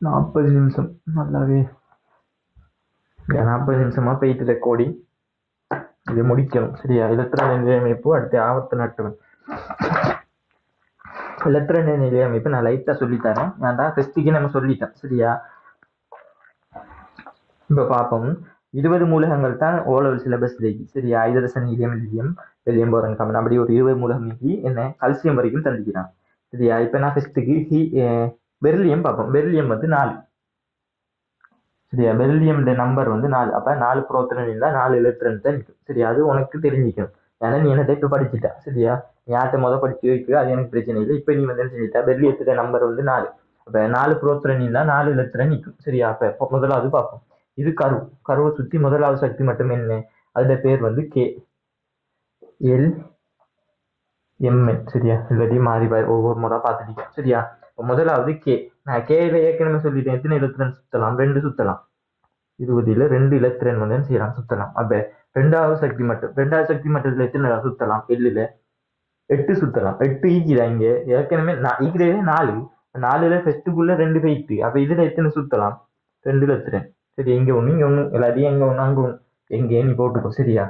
40 நிமிஷம் நல்லாவே 40 நிமிஷமா போயிட்டு ரெக்கார்டிங் இதை முடிக்கணும். சரியா? இலத்திரன் நிலை அமைப்பு அடுத்த ஆவர்த்தன அட்டவணை. இலத்திரன் நிலை அமைப்பு நான் லைட்டா சொல்லித்தரேன். நான் தான் ஃபெஸ்ட்டுக்கு நம்ம சொல்லிட்டேன். சரியா? இப்ப பார்ப்போம். 20 மூலகங்கள் தான் ஓலவல் சிலபஸ் இருக்கு. சரியா? Hydrogen, helium, lithium, beryllium, boron, carbon அப்படி ஒரு 20 மூலகம் நீக்கி என்ன கல்சியம் வரைக்கும் தந்துக்கிறான். சரியா? இப்ப நான் ஃபெஸ்ட்டுக்கு பெரிலியம் பார்ப்போம். பெரிலியம் வந்து 4. சரியா? பெரிலியம் நம்பர் வந்து 4. அப்ப 4 புரோட்டான் இருந்தா 4 எலக்ட்ரான் தான் இருக்கு. சரியா? அது உனக்கு தெரிஞ்சிக்கணும். ஏன்னா நீ என்ன இப்ப படிச்சுட்டா. சரியா? யார்கிட்ட படிச்சு வைக்க அது எனக்கு பிரச்சனை இல்லை. இப்ப நீ வந்து சொல்லிட்டா பெரிலியத்துடைய நம்பர் வந்து 4. அப்ப 4 புரோட்டான் இருந்தா 4 எலக்ட்ரான் நிற்கும். சரியா? அப்ப முதலாவது பார்ப்போம். இது கருவை சுத்தி முதலாவது சக்தி மட்டும் என்ன, அதுல பேர் வந்து கே எல் எம்என். சரியா? இல்லாட்டி மாறி ஒவ்வொரு முறை பார்த்துட்டீங்க. சரியா? முதலாவது கே. நான் கேல ஏற்கனவே சொல்லிட்டேன் எத்தனை எலக்ட்ரான் சுத்தலாம், 2 சுத்தலாம். 20ல 2 எலக்ட்ரான் வந்து செய்யலாம் சுத்தலாம். அப்ப ரெண்டாவது சக்தி மட்டத்துல எத்தனை சுத்தலாம், எல்லுல 8 சுத்தலாம். 8 ஈக்குதா இங்க ஏற்கனவே ஈக்குறதே 4. 4ல ஃபெஸ்ட்டுக்குள்ள 2 போயிட்டு அப்ப இதுல எத்தனை சுத்தலாம், 2 எலக்ட்ரான். சரி, இங்க ஒண்ணு இங்க ஒண்ணு எல்லாத்தையும் எங்க ஒண்ணு அங்க ஒண்ணு எங்கே நீ போட்டுக்கோ. சரியா?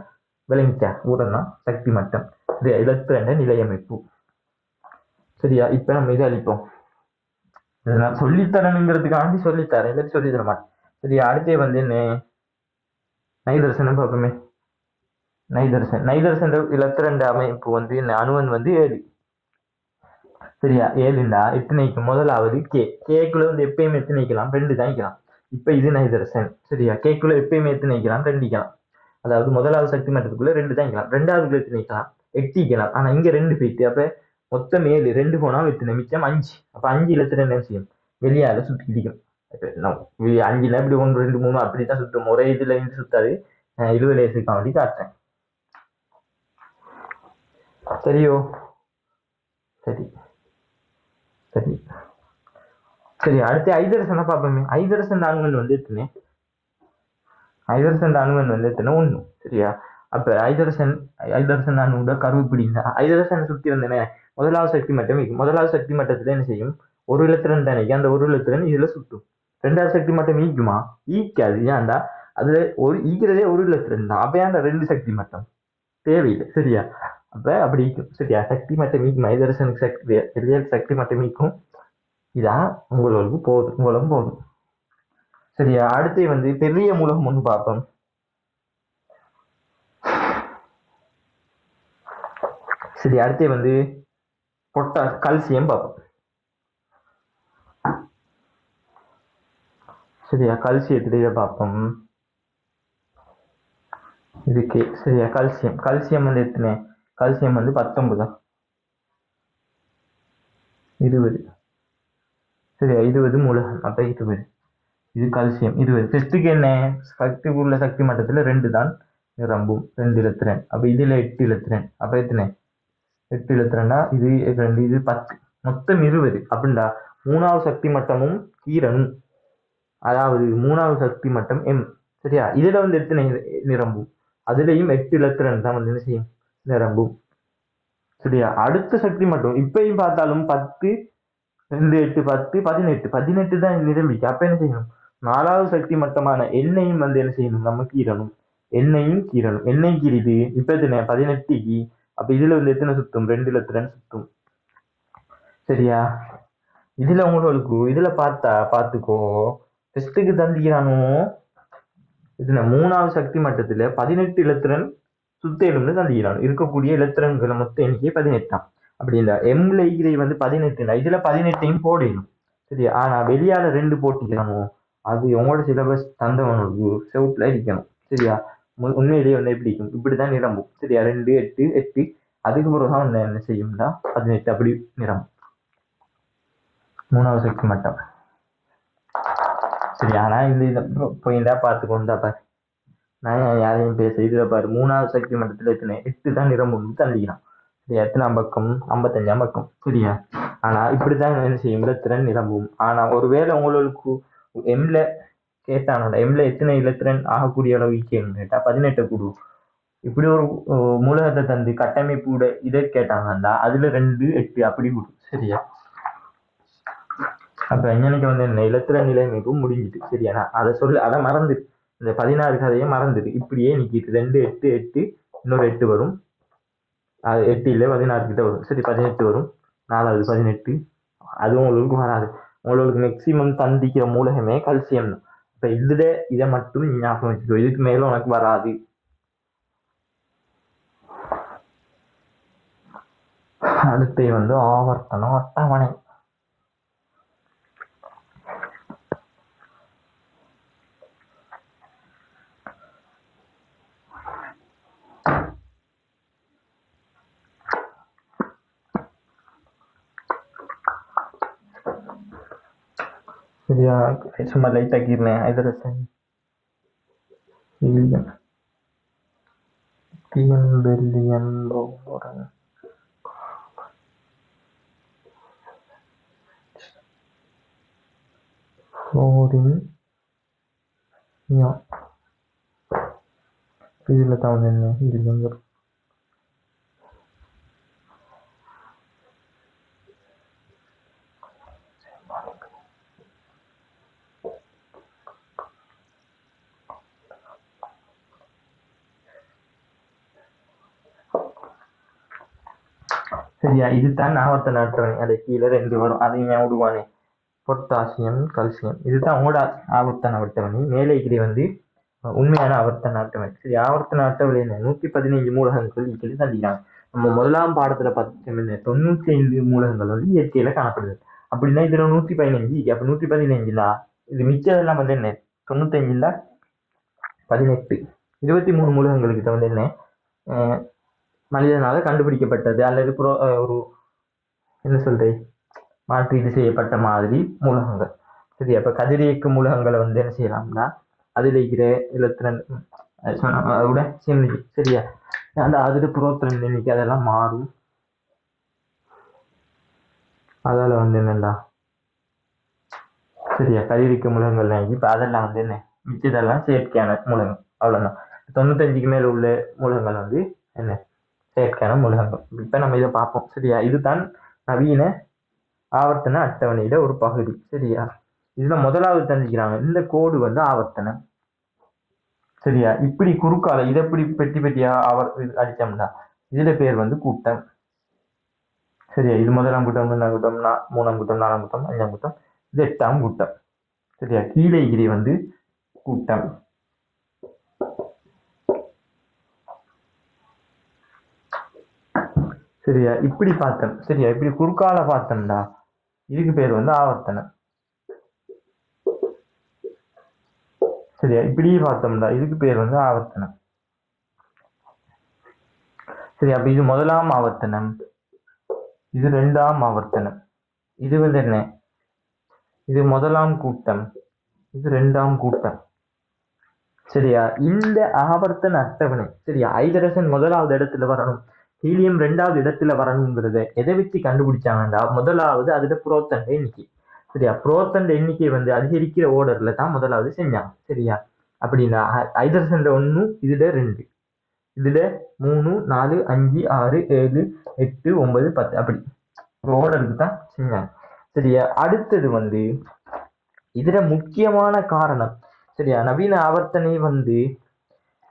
விளங்கிச்சா? உடனே சக்தி மட்டம் இலத்திரண்ட நிலையமைப்பு. சரியா? இப்ப நம்ம இதை அழிப்போம். நான் சொல்லித்தரணுங்கிறதுக்காண்டி சொல்லித்தரேன், இல்லாட்டி சொல்லி தர மாட்டேன். சரியா? அடுத்தே வந்து என்ன நைதர்சனம் பார்ப்போமே. நைதர்சன் இலத்திரண்ட அமைப்பு வந்து அணுவன் வந்து 7. சரியா? 7ண்டா எத்தனைக்கு முதலாவது கே. கேக்குள்ள வந்து எப்பயுமே எத்தனைக்கலாம், 2 தான் வைக்கலாம். இப்ப இது நைதர்சன். சரியா? கேக்குள்ள எப்பயுமே எத்தனைக்கலாம், 2 வைக்கலாம். அதாவது முதலாவது சக்தி மட்டத்துக்குள்ள 2 தான் வைக்கலாம். ரெண்டாவது எத்தனைக்கலாம், 8 வைக்கலாம். ஆனா இங்க 2 போயிட்டு அப்ப மொத்தம் 7. 2 போனா எத்தனை மிச்சம் 5. அப்ப 5 இலத்திரன் என்ன செய்யும், வெளியால சுத்தி பிடிக்கும். 5ல இப்படி 1 2 3 அப்படித்தான் சுத்தும். ஒரே இதுல இருந்து சுத்தாது. 20 லேசுக்காண்டி காட்டுறேன். சரியோ? சரி சரி சரி. அடுத்து ஐதரசனை பார்ப்போமே. ஐதரசன் அணுவன் வந்து எத்தனை, ஐதரசன் அணுவன் வந்து எத்தனை 1. சரியா? அப்ப ஐதரசன் அணுவோட கருவு பிடிந்தா ஐதரசனை சுத்தி வந்தேனே முதலாவது சக்தி மட்டம் வைக்கும். முதலாவது சக்தி மட்டத்துல என்ன செய்யும், ஒரு இலத்திரன் தானே, அந்த ஒரு இலத்திரன் இதுல சுத்தும். ரெண்டாவது சக்தி மட்டம் ஈக்குமா, ஈக்காது. ஏன்டா அதுல ஒரு ஈக்கிறதே ஒரு இலத்திரன் தான். அப்ப ஏன்டா 2 சக்தி மட்டம் தேவையில்லை. சரியா? அப்ப அப்படி ஈக்கும். சரியா? சக்தி மட்டம் ஈக்கும். ஐதரசனுக்கு சக்தி மட்டம் ஈக்கும். இதான் உங்களுக்கு போதும், உங்களும் போதும். சரியா? அடுத்து வந்து பெரிய மூலகம் ஒன்று பார்ப்போம். சரி, அடுத்து வந்து பொட்டாஸ் கல்சியம் பார்ப்போம். சரியா? கல்சியத்திலேயே பார்ப்போம். இதுக்கு சரியா? கல்சியம் வந்து எத்தனை, கல்சியம் வந்து 19, 20. சரியா? 20 மூலகம். அப்ப 20 இது கல்சியம் 20. ஃபெஸ்ட்டுக்கு என்ன சக்தி உள்ள சக்தி மட்டத்துல 2 தான் நிரம்பும் 2 இலத்திரன். அப்ப இதுல 8 இலத்திரன். அப்ப எத்தனை 8 இலத்திரன்டா இது 2 இது 10 மொத்தம் 20 அப்படின்டா. 3வது சக்தி மட்டமும் கீரனும், அதாவது 3வது சக்தி மட்டம் எம். சரியா, இதுல வந்து எத்தனை நிரம்பும், அதுலயும் 8 இலத்திரன் தான் வந்து என்ன செய்யும் நிரம்பும். சரியா, அடுத்த சக்தி மட்டம் இப்பயும் பார்த்தாலும் 10 2 8 10 18 தான் நிரம்பிக்கு. அப்ப என்ன செய்யணும், 4வது சக்தி மட்டமான எண்ணெயும் வந்து என்ன செய்யணும் நம்ம கீரணும். எண்ணெயும் கீரணும். எண்ணெய் கீரிது இப்ப எத்தனை 18க்கு. அப்ப இதுல வந்து எத்தனை சுத்தும் 2 இலத்திரன் சுத்தும். சரியா, இதுல உங்களுக்கு இதுல பார்த்துக்கோ டெஸ்ட்டுக்கு தந்திக்கிறானோ. இதுல 3வது சக்தி மட்டத்துல 18 இலத்திரன் சுத்தேலும்னு தந்திக்கிறான். இருக்கக்கூடிய இலத்திரன்களை மொத்த எண்ணிக்கை 18. அப்படி இல்ல எம்ல ஈகிரை வந்து 18. இதுல 18ஐயும் போடணும். சரியா, ஆனா வெளியால 2 போட்டிக்கிறானோ அது உங்களோட சிலபஸ் தந்தவனுக்கு செவுட்ல இருக்கணும். சரியா, உண்மையிலேயே வந்து எப்படி இருக்கும், இப்படிதான் நிரம்பும். சரியா, 2 8 8 அதுக்கு பிறகுதான் வந்து என்ன செய்யும்னா 18 அப்படி நிரம்பும் 3வது சக்தி மட்டம். சரி, ஆனா இந்த போயிண்டா பார்த்துக்கொண்டா பாரு, நான் யாரையும் பேச. இதுல பாரு 3வது சக்தி மட்டத்துல எத்தனை 8 தான் நிரம்பும் தள்ளிக்கிறான். சரியா, எத்தனாம் பக்கம் 55ஆம் பக்கம். சரியா, ஆனா இப்படித்தான் என்ன செய்யும் இலத்திரன் நிரம்பும். ஆனா ஒருவேளை உங்களுக்கு எம்ல கேட்டானோட எம்ல எத்தனை இலத்திரன் ஆகக்கூடிய அளவு கேட்டா 18 கூடு. இப்படி ஒரு மூலகத்தை தந்து கட்டமைப்பு இதை கேட்டாங்கன்னா அதுல 2 8 அப்படி கூடும். சரியா, அப்ப எங்களுக்கு வந்து என்ன இலத்திர நிலைமைக்கும் முடிஞ்சுது. சரியா, அதை அதை மறந்து இந்த 16 கதையை மறந்துது. இப்படியே நிக்கிட்டு 2 8 8 இன்னொரு 8 வரும். அது 8 இல்ல 16 கிட்ட வரும். சரி, 18 வரும். 4வது 18. அதுவும் உங்களுக்கு வராது. உங்களுக்கு மேக்சிமம் தந்திக்கிற மூலகமே கல்சியம் தான். இப்ப இதுல இதை மட்டும் ஞாபகம் வச்சுக்கோ, இதுக்கு மேல உனக்கு வராது. அடுத்து வந்து ஆவர்த்தனம் அட்டவணை. சரியா, சும்மா லைட் ஆக்கிருந்தேன். Hydrogen helium beryllium boron fluorine neon. இதுல தான் வந்து என்ன ஹீலியம் வரும். சரியா, இதுதான் ஆவர்த்தன அட்டவணை. அதை கீழே 2 வரும், அதையும் ஏன் விடுவானே பொட்டாசியம் கல்சியம். இதுதான் உங்களோட ஆவர்த்தன அட்டவணை. மேலே இப்படி வந்து உண்மையான ஆவர்த்தன அட்டவணை. சரி, ஆவர்த்தன அட்டவணை 115 மூலகங்கள் இயற்கையில தந்திக்கிறாங்க. நம்ம முதலாம் பாடத்துல பார்த்தோம்னா 95 மூலகங்கள் வந்து இயற்கையில காணப்படுது. அப்படின்னா இதுல 115. அப்ப 115 இது மிச்சதெல்லாம் வந்து என்ன 95 18 23 மூலகங்களுக்கு வந்து என்ன மனிதனால கண்டுபிடிக்கப்பட்டது அல்லது ஒரு என்ன சொல்றேன் மாற்றீடு செய்யப்பட்ட மாதிரி மூலகங்கள். சரி, அப்ப கதிரியக்க மூலகங்களை வந்து என்ன செய்யலாம்னா அதுல இருக்கிற இலத்திரன் அதோட சேர்ந்து. சரியா, அந்த அதுல புரோத்திரன் எண்ணிக்கை அதெல்லாம் மாறும். அதால வந்து என்னண்டா சரியா கதிரியக்க மூலகங்கள் இப்ப அதெல்லாம் வந்து என்ன மிச்சதெல்லாம் செயற்கையான மூலகம். அவ்வளவுதான். 95க்கு மேல உள்ள மூலகங்கள் வந்து என்ன செயற்கையான மூலகங்கள். இப்ப நம்ம இதை பார்ப்போம். சரியா, இதுதான் நவீன ஆவர்த்தன அட்டவணையில ஒரு பகுதி. சரியா, இதுல முதலாவது தெரிஞ்சுக்கிறாங்க இந்த கோடு வந்து ஆவர்த்தனம். சரியா, இப்படி குறுக்கால இதை இப்படி பெட்டி பெட்டியா அடிச்சோம்னா இதுல பேர் வந்து கூட்டம். சரியா, இது முதலாம் கூட்டம் 2ஆம் கூட்டம் 3ஆம் கூட்டம் 4ஆம் கூட்டம் 5ஆம் கூட்டம் இது 8ஆம் கூட்டம். சரியா, கீழே கிரி வந்து கூட்டம். சரியா, இப்படி பார்த்தோம். சரியா, இப்படி குறுக்கால பார்த்தோம்டா இதுக்கு பேர் வந்து ஆவர்த்தனம். சரியா, இப்படி பார்த்தோம்டா இதுக்கு பேர் வந்து ஆவர்த்தனம். சரி, அப்ப இது முதலாம் ஆவர்த்தனம், இது 2ஆம் ஆவர்த்தனம். இது வந்து என்ன இது முதலாம் கூட்டம், இது 2ஆம் கூட்டம். சரியா? இந்த ஆவர்த்தன அட்டவணை சரியா, ஹைட்ரஜன் முதலாவது இடத்துல வரணும், ஹீலியம் ரெண்டாவது இடத்துல வரணுங்கிறத எதை வச்சு கண்டுபிடிச்சாங்கன்னா, முதலாவது அதுல புரோத்தண்ட எண்ணிக்கை சரியா, புரோத்தண்ட எண்ணிக்கை வந்து அதிகரிக்கிற ஓர்டர்ல தான் முதலாவது செஞ்சாங்க சரியா. அப்படின்னா ஹைட்ரஜன்ல 1, இதுல 2, இதுல 3, 4, 5, 6, 7, 8, 9, 10 அப்படி ஓர்டருக்கு தான் செஞ்சாங்க சரியா. அடுத்தது வந்து இதுல முக்கியமான காரணம் சரியா, நவீன ஆவர்த்தனை வந்து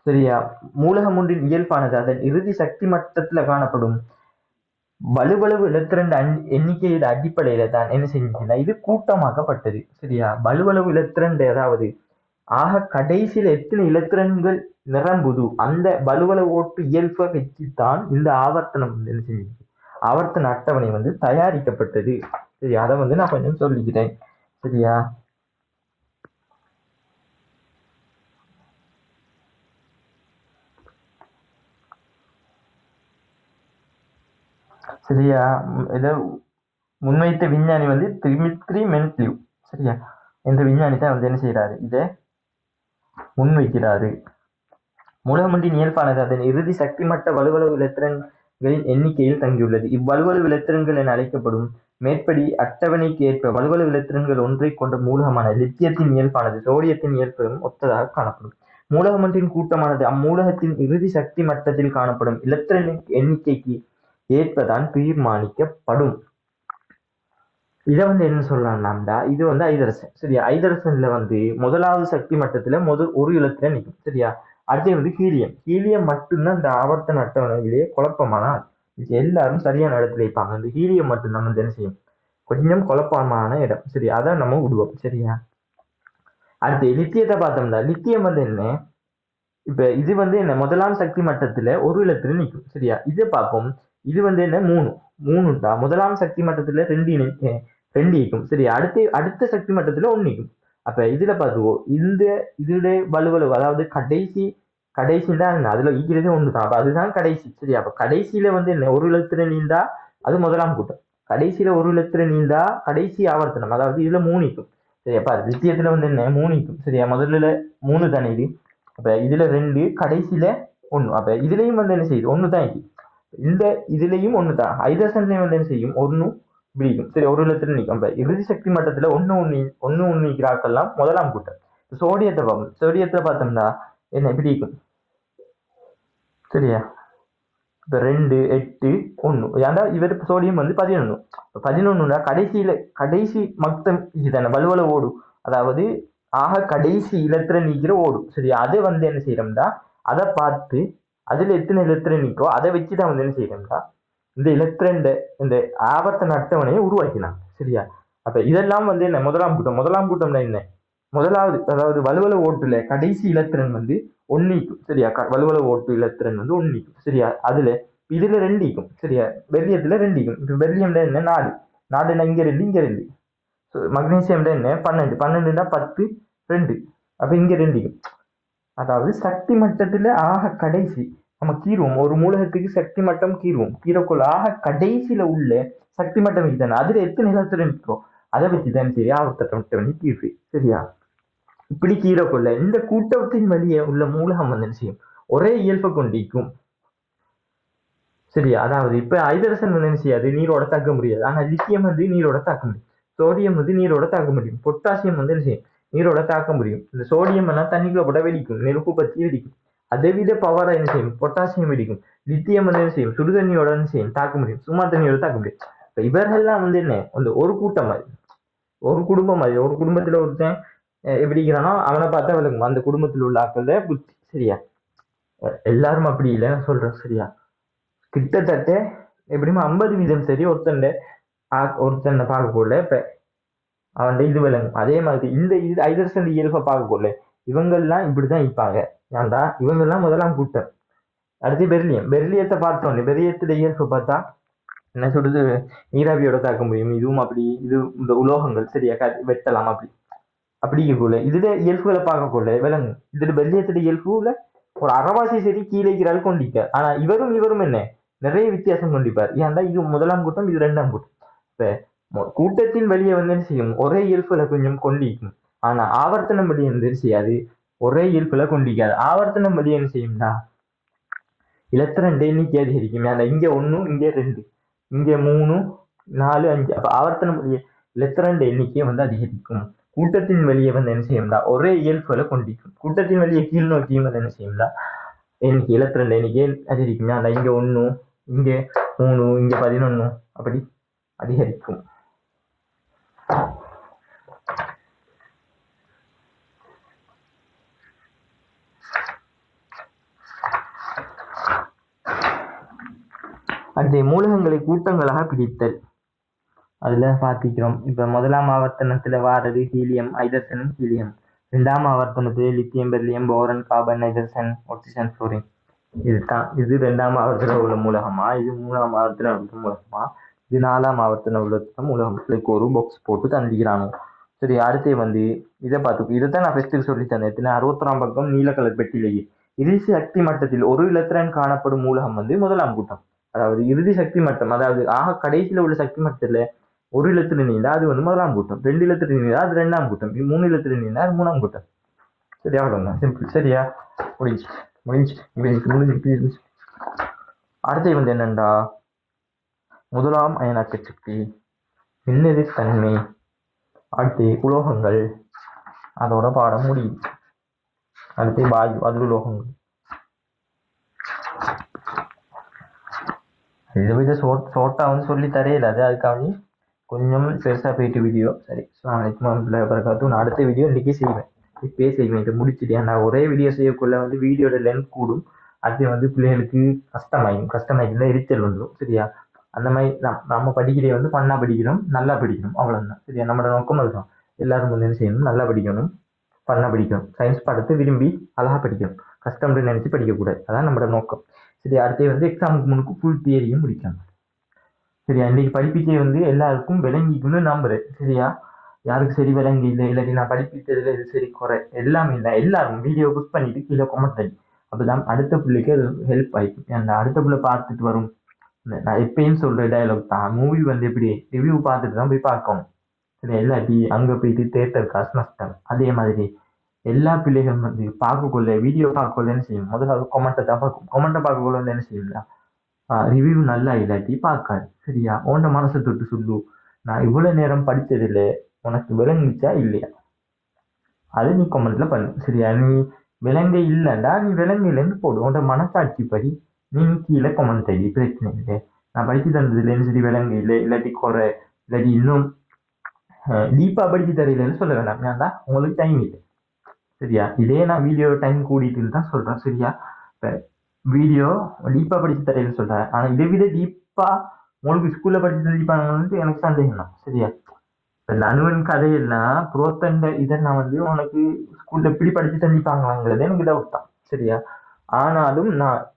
சரியா மூலகம் ஒன்றின் இயல்பானது அதன் இறுதி சக்தி மட்டத்துல காணப்படும் வலுவளவு இலத்திரன் எண்ணிக்கையின் அடிப்படையில தான் என்ன செஞ்சுச்சுன்னா இது கூட்டமாக்கப்பட்டது சரியா. வலுவளவு இலத்திரன் அதாவது ஆக கடைசியில் எத்தனை இலத்திரன்கள் நிரம்புது அந்த வலுவளவு ஓட்டு இயல்பை வச்சுத்தான் இந்த ஆவர்த்தனம் என்ன செஞ்சிச்சு, ஆவர்த்தன அட்டவணை வந்து தயாரிக்கப்பட்டது சரியா. அதை வந்து நான் கொஞ்சம் சொல்லிக்கிறேன் சரியா. சரியா, இதை முன்வைத்த விஞ்ஞானி வந்து டிமிட்ரி மென்ட்லிவ் சரியா. இந்த விஞ்ஞானி தான் வந்து என்ன செய்யறாரு, இதை முன்வைக்கிறாரு. மூலகமொன்றின் இயல்பானது அதன் இறுதி சக்தி மட்ட வலுவளவு இலத்திரன்களின் எண்ணிக்கையில் தங்கியுள்ளது. இவ்வலுவளவு இலத்திரன்கள் என அழைக்கப்படும் மேற்படி அட்டவணைக்கு ஏற்ப வலுவளவு இலத்திரன்கள் ஒன்றை கொண்ட மூலகமான லித்தியத்தின் இயல்பானது சோடியத்தின் இயல்பும் ஒத்ததாக காணப்படும். மூலகமொன்றின் கூட்டமானது அம்மூலகத்தின் இறுதி சக்தி மட்டத்தில் காணப்படும் இலத்திரனின் எண்ணிக்கைக்கு ஏற்பதான் தீர்மானிக்கப்படும். இதை வந்து என்ன சொல்லலாம்டா, இது வந்து ஐதரசன் சரியா. ஐதரசன்ல வந்து முதலாவது சக்தி மட்டத்துல ஒரு இலத்திரன் நிற்கும் சரியா. அடுத்து வந்து ஹீலியம், ஹீலியம் மட்டும்தான் இந்த ஆவர்த்தன அட்டவணையிலேயே குழப்பமான எல்லாரும் சரியான இடத்துல வைப்பாங்க. இந்த ஹீலியம் மட்டும்தான் வந்து என்ன செய்யும், கொஞ்சம் குழப்பமான இடம் சரி, அதான் நம்ம விடுவோம் சரியா. அடுத்து லித்தியத்தை பார்த்தோம்னா லித்தியம் வந்து என்ன, இப்ப இது வந்து என்ன முதலாம் சக்தி மட்டத்துல ஒரு இலத்திரன் நிற்கும் சரியா. இதை பார்ப்போம், இது வந்து என்ன மூணுண்டா, முதலாம் சக்தி மட்டத்துல 2 இருக்கும் சரி. அடுத்த சக்தி மட்டத்துல 1 நிற்கும். அப்ப இதுல பார்த்துவோம், இதுல வலுவளவு அதாவது கடைசின்னா அதுல ஈக்கிறது 1 தான், அப்ப அதுதான் கடைசி சரி. அப்ப கடைசியில வந்து என்ன ஒரு இலத்திரன் நீண்டா அது முதலாம் கூட்டம், கடைசியில ஒரு இலத்திரன் நீண்டா கடைசி ஆவர்த்தனம், அதாவது இதுல 3 நிற்கும் சரியாப்பா. லித்தியத்துல வந்து என்ன 3 நிற்கும் சரியா, முதல்ல 3 தானே இது, அப்ப இதுல 2 கடைசியில 1, அப்ப இதுலயும் வந்து என்ன செய்யுது 1 தான் இருக்கு, இந்த இதுலயும் 1 தான். ஹைட்ரஜன்லயும் வந்து என்ன செய்யும் 1 பிடிக்கும் சரி, ஒரு இலத்திரன் நிற்கும். அப்ப இறுதி சக்தி மட்டத்துல 1 நிற்கிறாக்கெல்லாம் முதலாம் கூட்டம். சோடியத்தை பார்ப்போம், சோடியத்தை பார்த்தோம்னா என்ன பிடிக்கும் சரியா. இப்ப 2, 8, 1 ஏன்டா இவர் சோடியம் வந்து 11, 11 கடைசி மொத்தம் இதுதானே வலுவளவு ஓடும், அதாவது ஆக கடைசி இலத்திரன் நீக்கிற ஓடும் சரி. அதை வந்து என்ன செய்யறோம்டா, அதை பார்த்து அதுல எத்தனை இலத்திரன் நிற்கோ அதை வச்சுதான் வந்து என்ன செய்யறோம்டா இந்த இலத்திரன் இந்த ஆவர்த்தன அட்டவணையை உருவாக்கினான் சரியா. அப்ப இதெல்லாம் வந்து என்ன முதலாம் கூட்டம்னா என்ன, முதலாவது அதாவது வலுவளவு ஓட்டுல கடைசி இலத்திரன் வந்து 1 நிற்கும் சரியா. வலுவளவு ஓட்டு இலத்திரன் வந்து 1 நிற்கும் சரியா. இதுல 2 நிற்கும் சரியா, பெர்லியத்துல 2 நிற்கும். இப்ப பெர்லியம்ல என்ன 4 இங்க 2 மக்னீசியம்ல என்ன 12 10 2, அப்ப இங்க 2 நிற்கும். அதாவது சக்தி மட்டத்துல ஆக கடைசி நம்ம கீறுவோம், ஒரு மூலகத்துக்கு சக்தி மட்டம் கீரக்குள்ள ஆக கடைசியில உள்ள சக்தி மட்டம் இதுதானே, அதுல எத்தனை இலத்திரன் நிற்கும் அதை வச்சுதான் சரி ஆவர்த்தனை கீழ்வு சரியா. இப்படி கீரக்குள்ள இந்த கூட்டத்தின் வழியே உள்ள மூலகம் வந்து செய்யும் ஒரே இயல்பை கொண்டிருக்கும் சரியா. அதாவது இப்ப ஹைட்ரஜன் வந்து என்ன செய்யாது, நீரோட தாக்க முடியாது, ஆனா லித்தியம் வந்து நீரோட தாக்க முடியும், சோடியம் வந்து நீரோட தாக்க முடியும், பொட்டாசியம் வந்து என்ன செய்யும் நீரோட தாக்க முடியும். இந்த சோடியம் எல்லாம் தண்ணிக்குள்ள போட வெடிக்கும், நெருப்பு பற்றி வெடிக்கும். அதை விட பவரா என்ன செய்யும் பொட்டாசியம் வெடிக்கும். லித்தியம் வந்து என்ன செய்யும் சுடு தண்ணியோட என்ன செய்யும் தாக்க முடியும், சும்மா தண்ணியோட தாக்க முடியும். இப்ப இவர்கள்லாம் வந்து என்ன அந்த ஒரு கூட்டம் மாதிரி, ஒரு குடும்பம் மாதிரி, ஒரு குடும்பத்துல ஒருத்தன் எப்படிக்கிறானோ அவனை பார்த்தா விளங்கும் அந்த குடும்பத்தில் உள்ள ஆக்கள் புத்தி சரியா. எல்லாரும் அப்படி இல்லை சொல்றேன் சரியா. கிட்டத்தட்ட எப்படியுமே 50% சரி ஒருத்தனை பார்க்க போடல இப்ப அவன் இது விளங்கும். அதே மாதிரி இந்த ஹைட்ரஜன் இயல்பை பார்க்க போடல இவங்கெல்லாம் இப்படிதான் இருப்பாங்க. ஏன்டா இவங்கெல்லாம் முதலாம் கூட்டம். அடுத்து பெர்லியத்தை பார்த்தோன்னே பெர்லியத்துல இயல்பை பார்த்தா என்ன சொல்றது, நீராவியோட தாக்க முடியும், இதுவும் அப்படி, இது இந்த உலோகங்கள் சரியா வெட்டலாம் அப்படி போல. இதுல இயல்புகளை பார்க்க போல விளங்கும். இதுல பெர்லியத்துல இயல்புல ஒரு அறவாசி சரி கீழே இருக்கிறாள் கொண்டிருக்க, ஆனா இவரும் என்ன நிறைய வித்தியாசம் கொண்டிருப்பார். ஏன்டா இது முதலாம் கூட்டம், இது 2ஆம் கூட்டம். இப்ப கூட்டத்தின் வழியை வந்து என்ன செய்யும் ஒரே இயல்புல கொஞ்சம் கொண்டிருக்கும், ஆனா ஆவர்த்தனம் வழி வந்து செய்யாது ஒரே ஈர்ப்புல கொண்டிருக்காது. ஆவர்த்தனம் வழி என்ன செய்யும்னா இலத்திரண்டு எண்ணிக்கை அதிகரிக்கும். இங்க 1, இங்க 2, இங்க 3, 4, 5. அப்ப ஆவர்த்தனம் வழிய இலத்திரண்டு எண்ணிக்கையை வந்து அதிகரிக்கும். கூட்டத்தின் வெளியே வந்து என்ன செய்யும்னா ஒரே இயல்புகளை கொண்டிருக்கும். கூட்டத்தின் வெளியே கீழ் நோக்கியும் வந்து என்ன செய்யும்னா எண்ணிக்கை இலத்திரண்டு எண்ணிக்கை அதிகரிக்கும். இங்க 1, இங்க 3, இங்க 11 அப்படி அதிகரிக்கும். அடுத்த மூலகங்களை கூட்டங்களாக பிரித்தல். அதுல பார்த்திக்கிறோம். இப்ப முதலாம் ஆவர்த்தனத்துல வாரது ஹீலியம், ஹைட்ரஜன், ஹீலியம். 2ஆம் ஆவர்த்தனத்துல lithium, beryllium, போரன், carbon, nitrogen, oxygen, fluorine. இது 2ஆம் ஆவர்த்தனம் உள்ள மூலகமா, இது 3ஆம் ஆவர்த்தனம் உள்ள மூலகமா, இது 4ஆம் ஆவர்த்தனம் உள்ள மூலகத்துக்கு ஒரு பாக்ஸ் போட்டு தந்திக்கிறானோ. சரி, அடுத்து வந்து இதை பார்த்து இதைத்தான் நான் ஃபர்ஸ்ட் சொல்லி தந்தேன். 61ஆம் பக்கம் நீல கலர் பெட்டிலேயே இறுதி சக்தி மட்டத்தில் ஒரு இலத்திரன் காணப்படும் மூலகம் வந்து முதலாம் கூட்டம். அதாவது இறுதி சக்தி மட்டம், அதாவது கடைசியில உள்ள சக்தி மட்டத்துல ஒரு இலத்திரன் நீண்டா அது வந்து முதலாம் கூட்டம், 2 இலத்திரன் நீண்டா அது 2ஆம் கூட்டம், 3 இலத்திரன் நீண்டா அது 3ஆம் கூட்டம். சரியா சிம்பிள். சரியா முடிஞ்சு. அடுத்து வந்து என்னண்டா முதலாம் அயனாக்க சக்தி, மின்னெதிர் தன்மை, அடுத்து உலோகங்கள், அதோட பாடம் முடியும். அடுத்து வாயு, அது உலோகங்கள். இதை விட ஷோர்ட்டா வந்து சொல்லி தரையில அது அதுக்காக கொஞ்சம் பெருசா போயிட்டு வீடியோ. சரி, நான் அடுத்த வீடியோ இன்னைக்கே செய்வேன், இப்பயே செய்வேன். இதை முடிச்சுட்டு நான் ஒரே வீடியோ செய்யக்குள்ள வந்து வீடியோட லென்த் கூடும். அது வந்து பிள்ளைகளுக்கு கஷ்டமாயிருந்தா எரிச்சல் வந்துடும். சரியா, அந்த மாதிரி நம்ம படிக்கிறே வந்து பண்ணா படிக்கணும், நல்லா படிக்கணும், அவ்வளவுதான். சரியா, நம்மளோட நோக்கம் அதுதான். எல்லாரும் வந்து என்ன செய்யணும், நல்லா படிக்கணும், பண்ணா படிக்கணும். சயின்ஸ் பாடத்தை விரும்பி அழகா படிக்கணும், கஷ்டம்னு நினைச்சு படிக்கக்கூடாது. அதான் நம்மளோட நோக்கம். சரி, அடுத்து வந்து எக்ஸாமுக்கு முன்னுக்கு ஃபுல் தியரியும் முடிக்கணும். சரியா, இன்னைக்கு படிப்பிச்சே வந்து எல்லாருக்கும் விளங்கிக்குன்னு நம்புறேன். சரியா, யாருக்கு சரி விளங்கி இல்லை, இல்லாட்டி நான் படிப்பிச்சதுல இது சரி குறை எல்லாமே இல்லை, எல்லாரும் வீடியோ புஷ் பண்ணிட்டு கீழே கமெண்ட் பண்ணி, அப்பதான் அடுத்த பிள்ளைக்கு அது ஹெல்ப் ஆயிடும். அந்த அடுத்த பிள்ளை பார்த்துட்டு வரும். நான் எப்பயும் சொல்ற டயலாக் தான், மூவி வந்து எப்படி ரிவ்யூ பார்த்துட்டு தான் போய் பார்க்கணும். சரி, இல்லாட்டி அங்க போயிட்டு தேட்டர் காசு நஷ்டம். அதே மாதிரி எல்லா பிள்ளைகளும் வந்து பார்க்கக்குள்ள வீடியோ பார்க்கக்குள்ளன்னு செய்யும், முதல்ல கொமெண்ட்டை தான் பார்க்கும். கொமெண்ட்டை பார்க்கக்குள்ள என்ன செய்யுங்களா, ரிவ்யூ நல்லா இல்லாட்டி பார்க்காது. சரியா, உன்ட மனசை தொட்டு சொல்லு, நான் இவ்வளவு நேரம் படிச்சதில்லை, உனக்கு விளங்குச்சா இல்லையா, அது நீ கமெண்ட்ல பண்ணு. சரியா, நீ விளங்க இல்லைண்டா நீ விளங்கலன்னு போடு, உன்ட மனசாட்சி படி நீ கீழே கமெண்ட் செய்ய, பிரச்சனை இல்லை. நான் படிச்சு தந்ததுலன்னு சரி விளங்க இல்லை, இல்லாட்டி குறை, இல்லாட்டி இன்னும் டீப்பா படிச்சு தரையிலன்னு சொல்ல வேண்டாம். ஏன்டா உங்களுக்கு டைம் இல்லை. சரியா, இதே நான் வீடியோ டைம் கூடிட்டுன்னு தான் சொல்றேன். சரியா, வீடியோ டீப்பா படிச்சு தரையில சொல்றேன், ஆனா இதை விட டீப்பா உங்களுக்கு ஸ்கூல்ல படிச்சு தந்திப்பாங்கன்னு எனக்கு சந்தேகம் தான். சரியா, இப்ப நனுவன் கதையெல்லாம் புரோத்தண்ட இதை நான் வந்து உனக்கு ஸ்கூல்ல எப்படி படிச்சு தந்திப்பாங்களாங்கிறது எனக்கு டவுட் தான். சரியா, ஆனாலும் நான்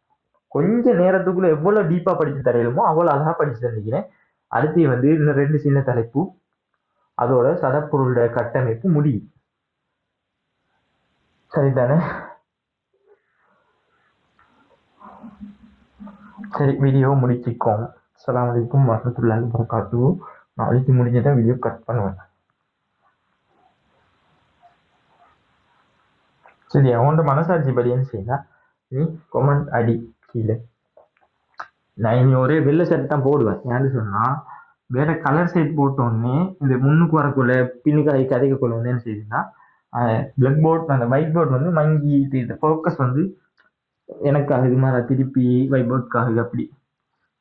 கொஞ்ச நேரத்துக்குள்ள எவ்வளவு டீப்பா படிச்சு தரையிலுமோ அவ்வளவு அழகா படிச்சு தந்திக்கிறேன். அடுத்து வந்து இன்னும் 2 சின்ன தலைப்பு, அதோட சடப்பொருளோட கட்டமைப்பு முடியும். சரிதானே? சரி, வீடியோ முடிச்சுக்கோம். அஸ்ஸலாமு அலைக்கும் வரஹ்மத்துல்லாஹி வபரகாத்துஹு. நாளைக்கு முடிஞ்சதான் வீடியோ கட் பண்ணுவேன். சரியா, உன்னோட மனசாட்சி படின்னு செய்யல, நீ கொமெண்ட் அடி கீழே. நான் இனி ஒரே வெள்ளை ஷர்ட் தான் போடுவேன். ஏன்னு சொன்னா வேற கலர் ஷர்ட் போட்டோன்னே இந்த முன்னுக்கு வரக்குள்ள பின்னுக்கு கதைக்குள்ள வந்து என்ன செய்யுதுன்னா பிளாக் போர்ட், அந்த ஒயிட் போர்ட் வந்து மங்கி இந்த ஃபோக்கஸ் வந்து எனக்காக இது மாதிரி திருப்பி ஒயிட் போர்டுக்காக அப்படி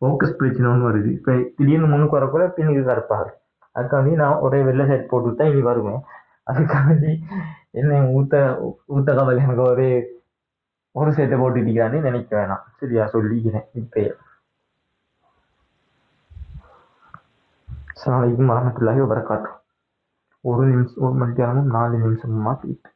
ஃபோக்கஸ் பிரச்சனை ஒன்று வருது. இப்போ திடீர்னு முன்னுக்கு வரக்குள்ள பின்னுக்கு கருப்பாக, அதுக்காண்டி நான் ஒரே வெள்ளை ஷர்ட் போட்டு தான் இனி வருவேன். அதுக்காண்டி என்ன ஊத்த கவலை எனக்கு ஒரு ஷர்ட்டை போட்டுட்டிக்கான்னு நினைக்க வேணாம். சரியா, சொல்லிக்கிறேன் இப்பயே. அஸ்ஸலாமு அலைக்கும் வரஹ்மத்துல்லாஹி வபரகாத்துஹு. 1 நிமிஷம், 1 மணிக்கு 4 நிமிஷமா போயிட்டு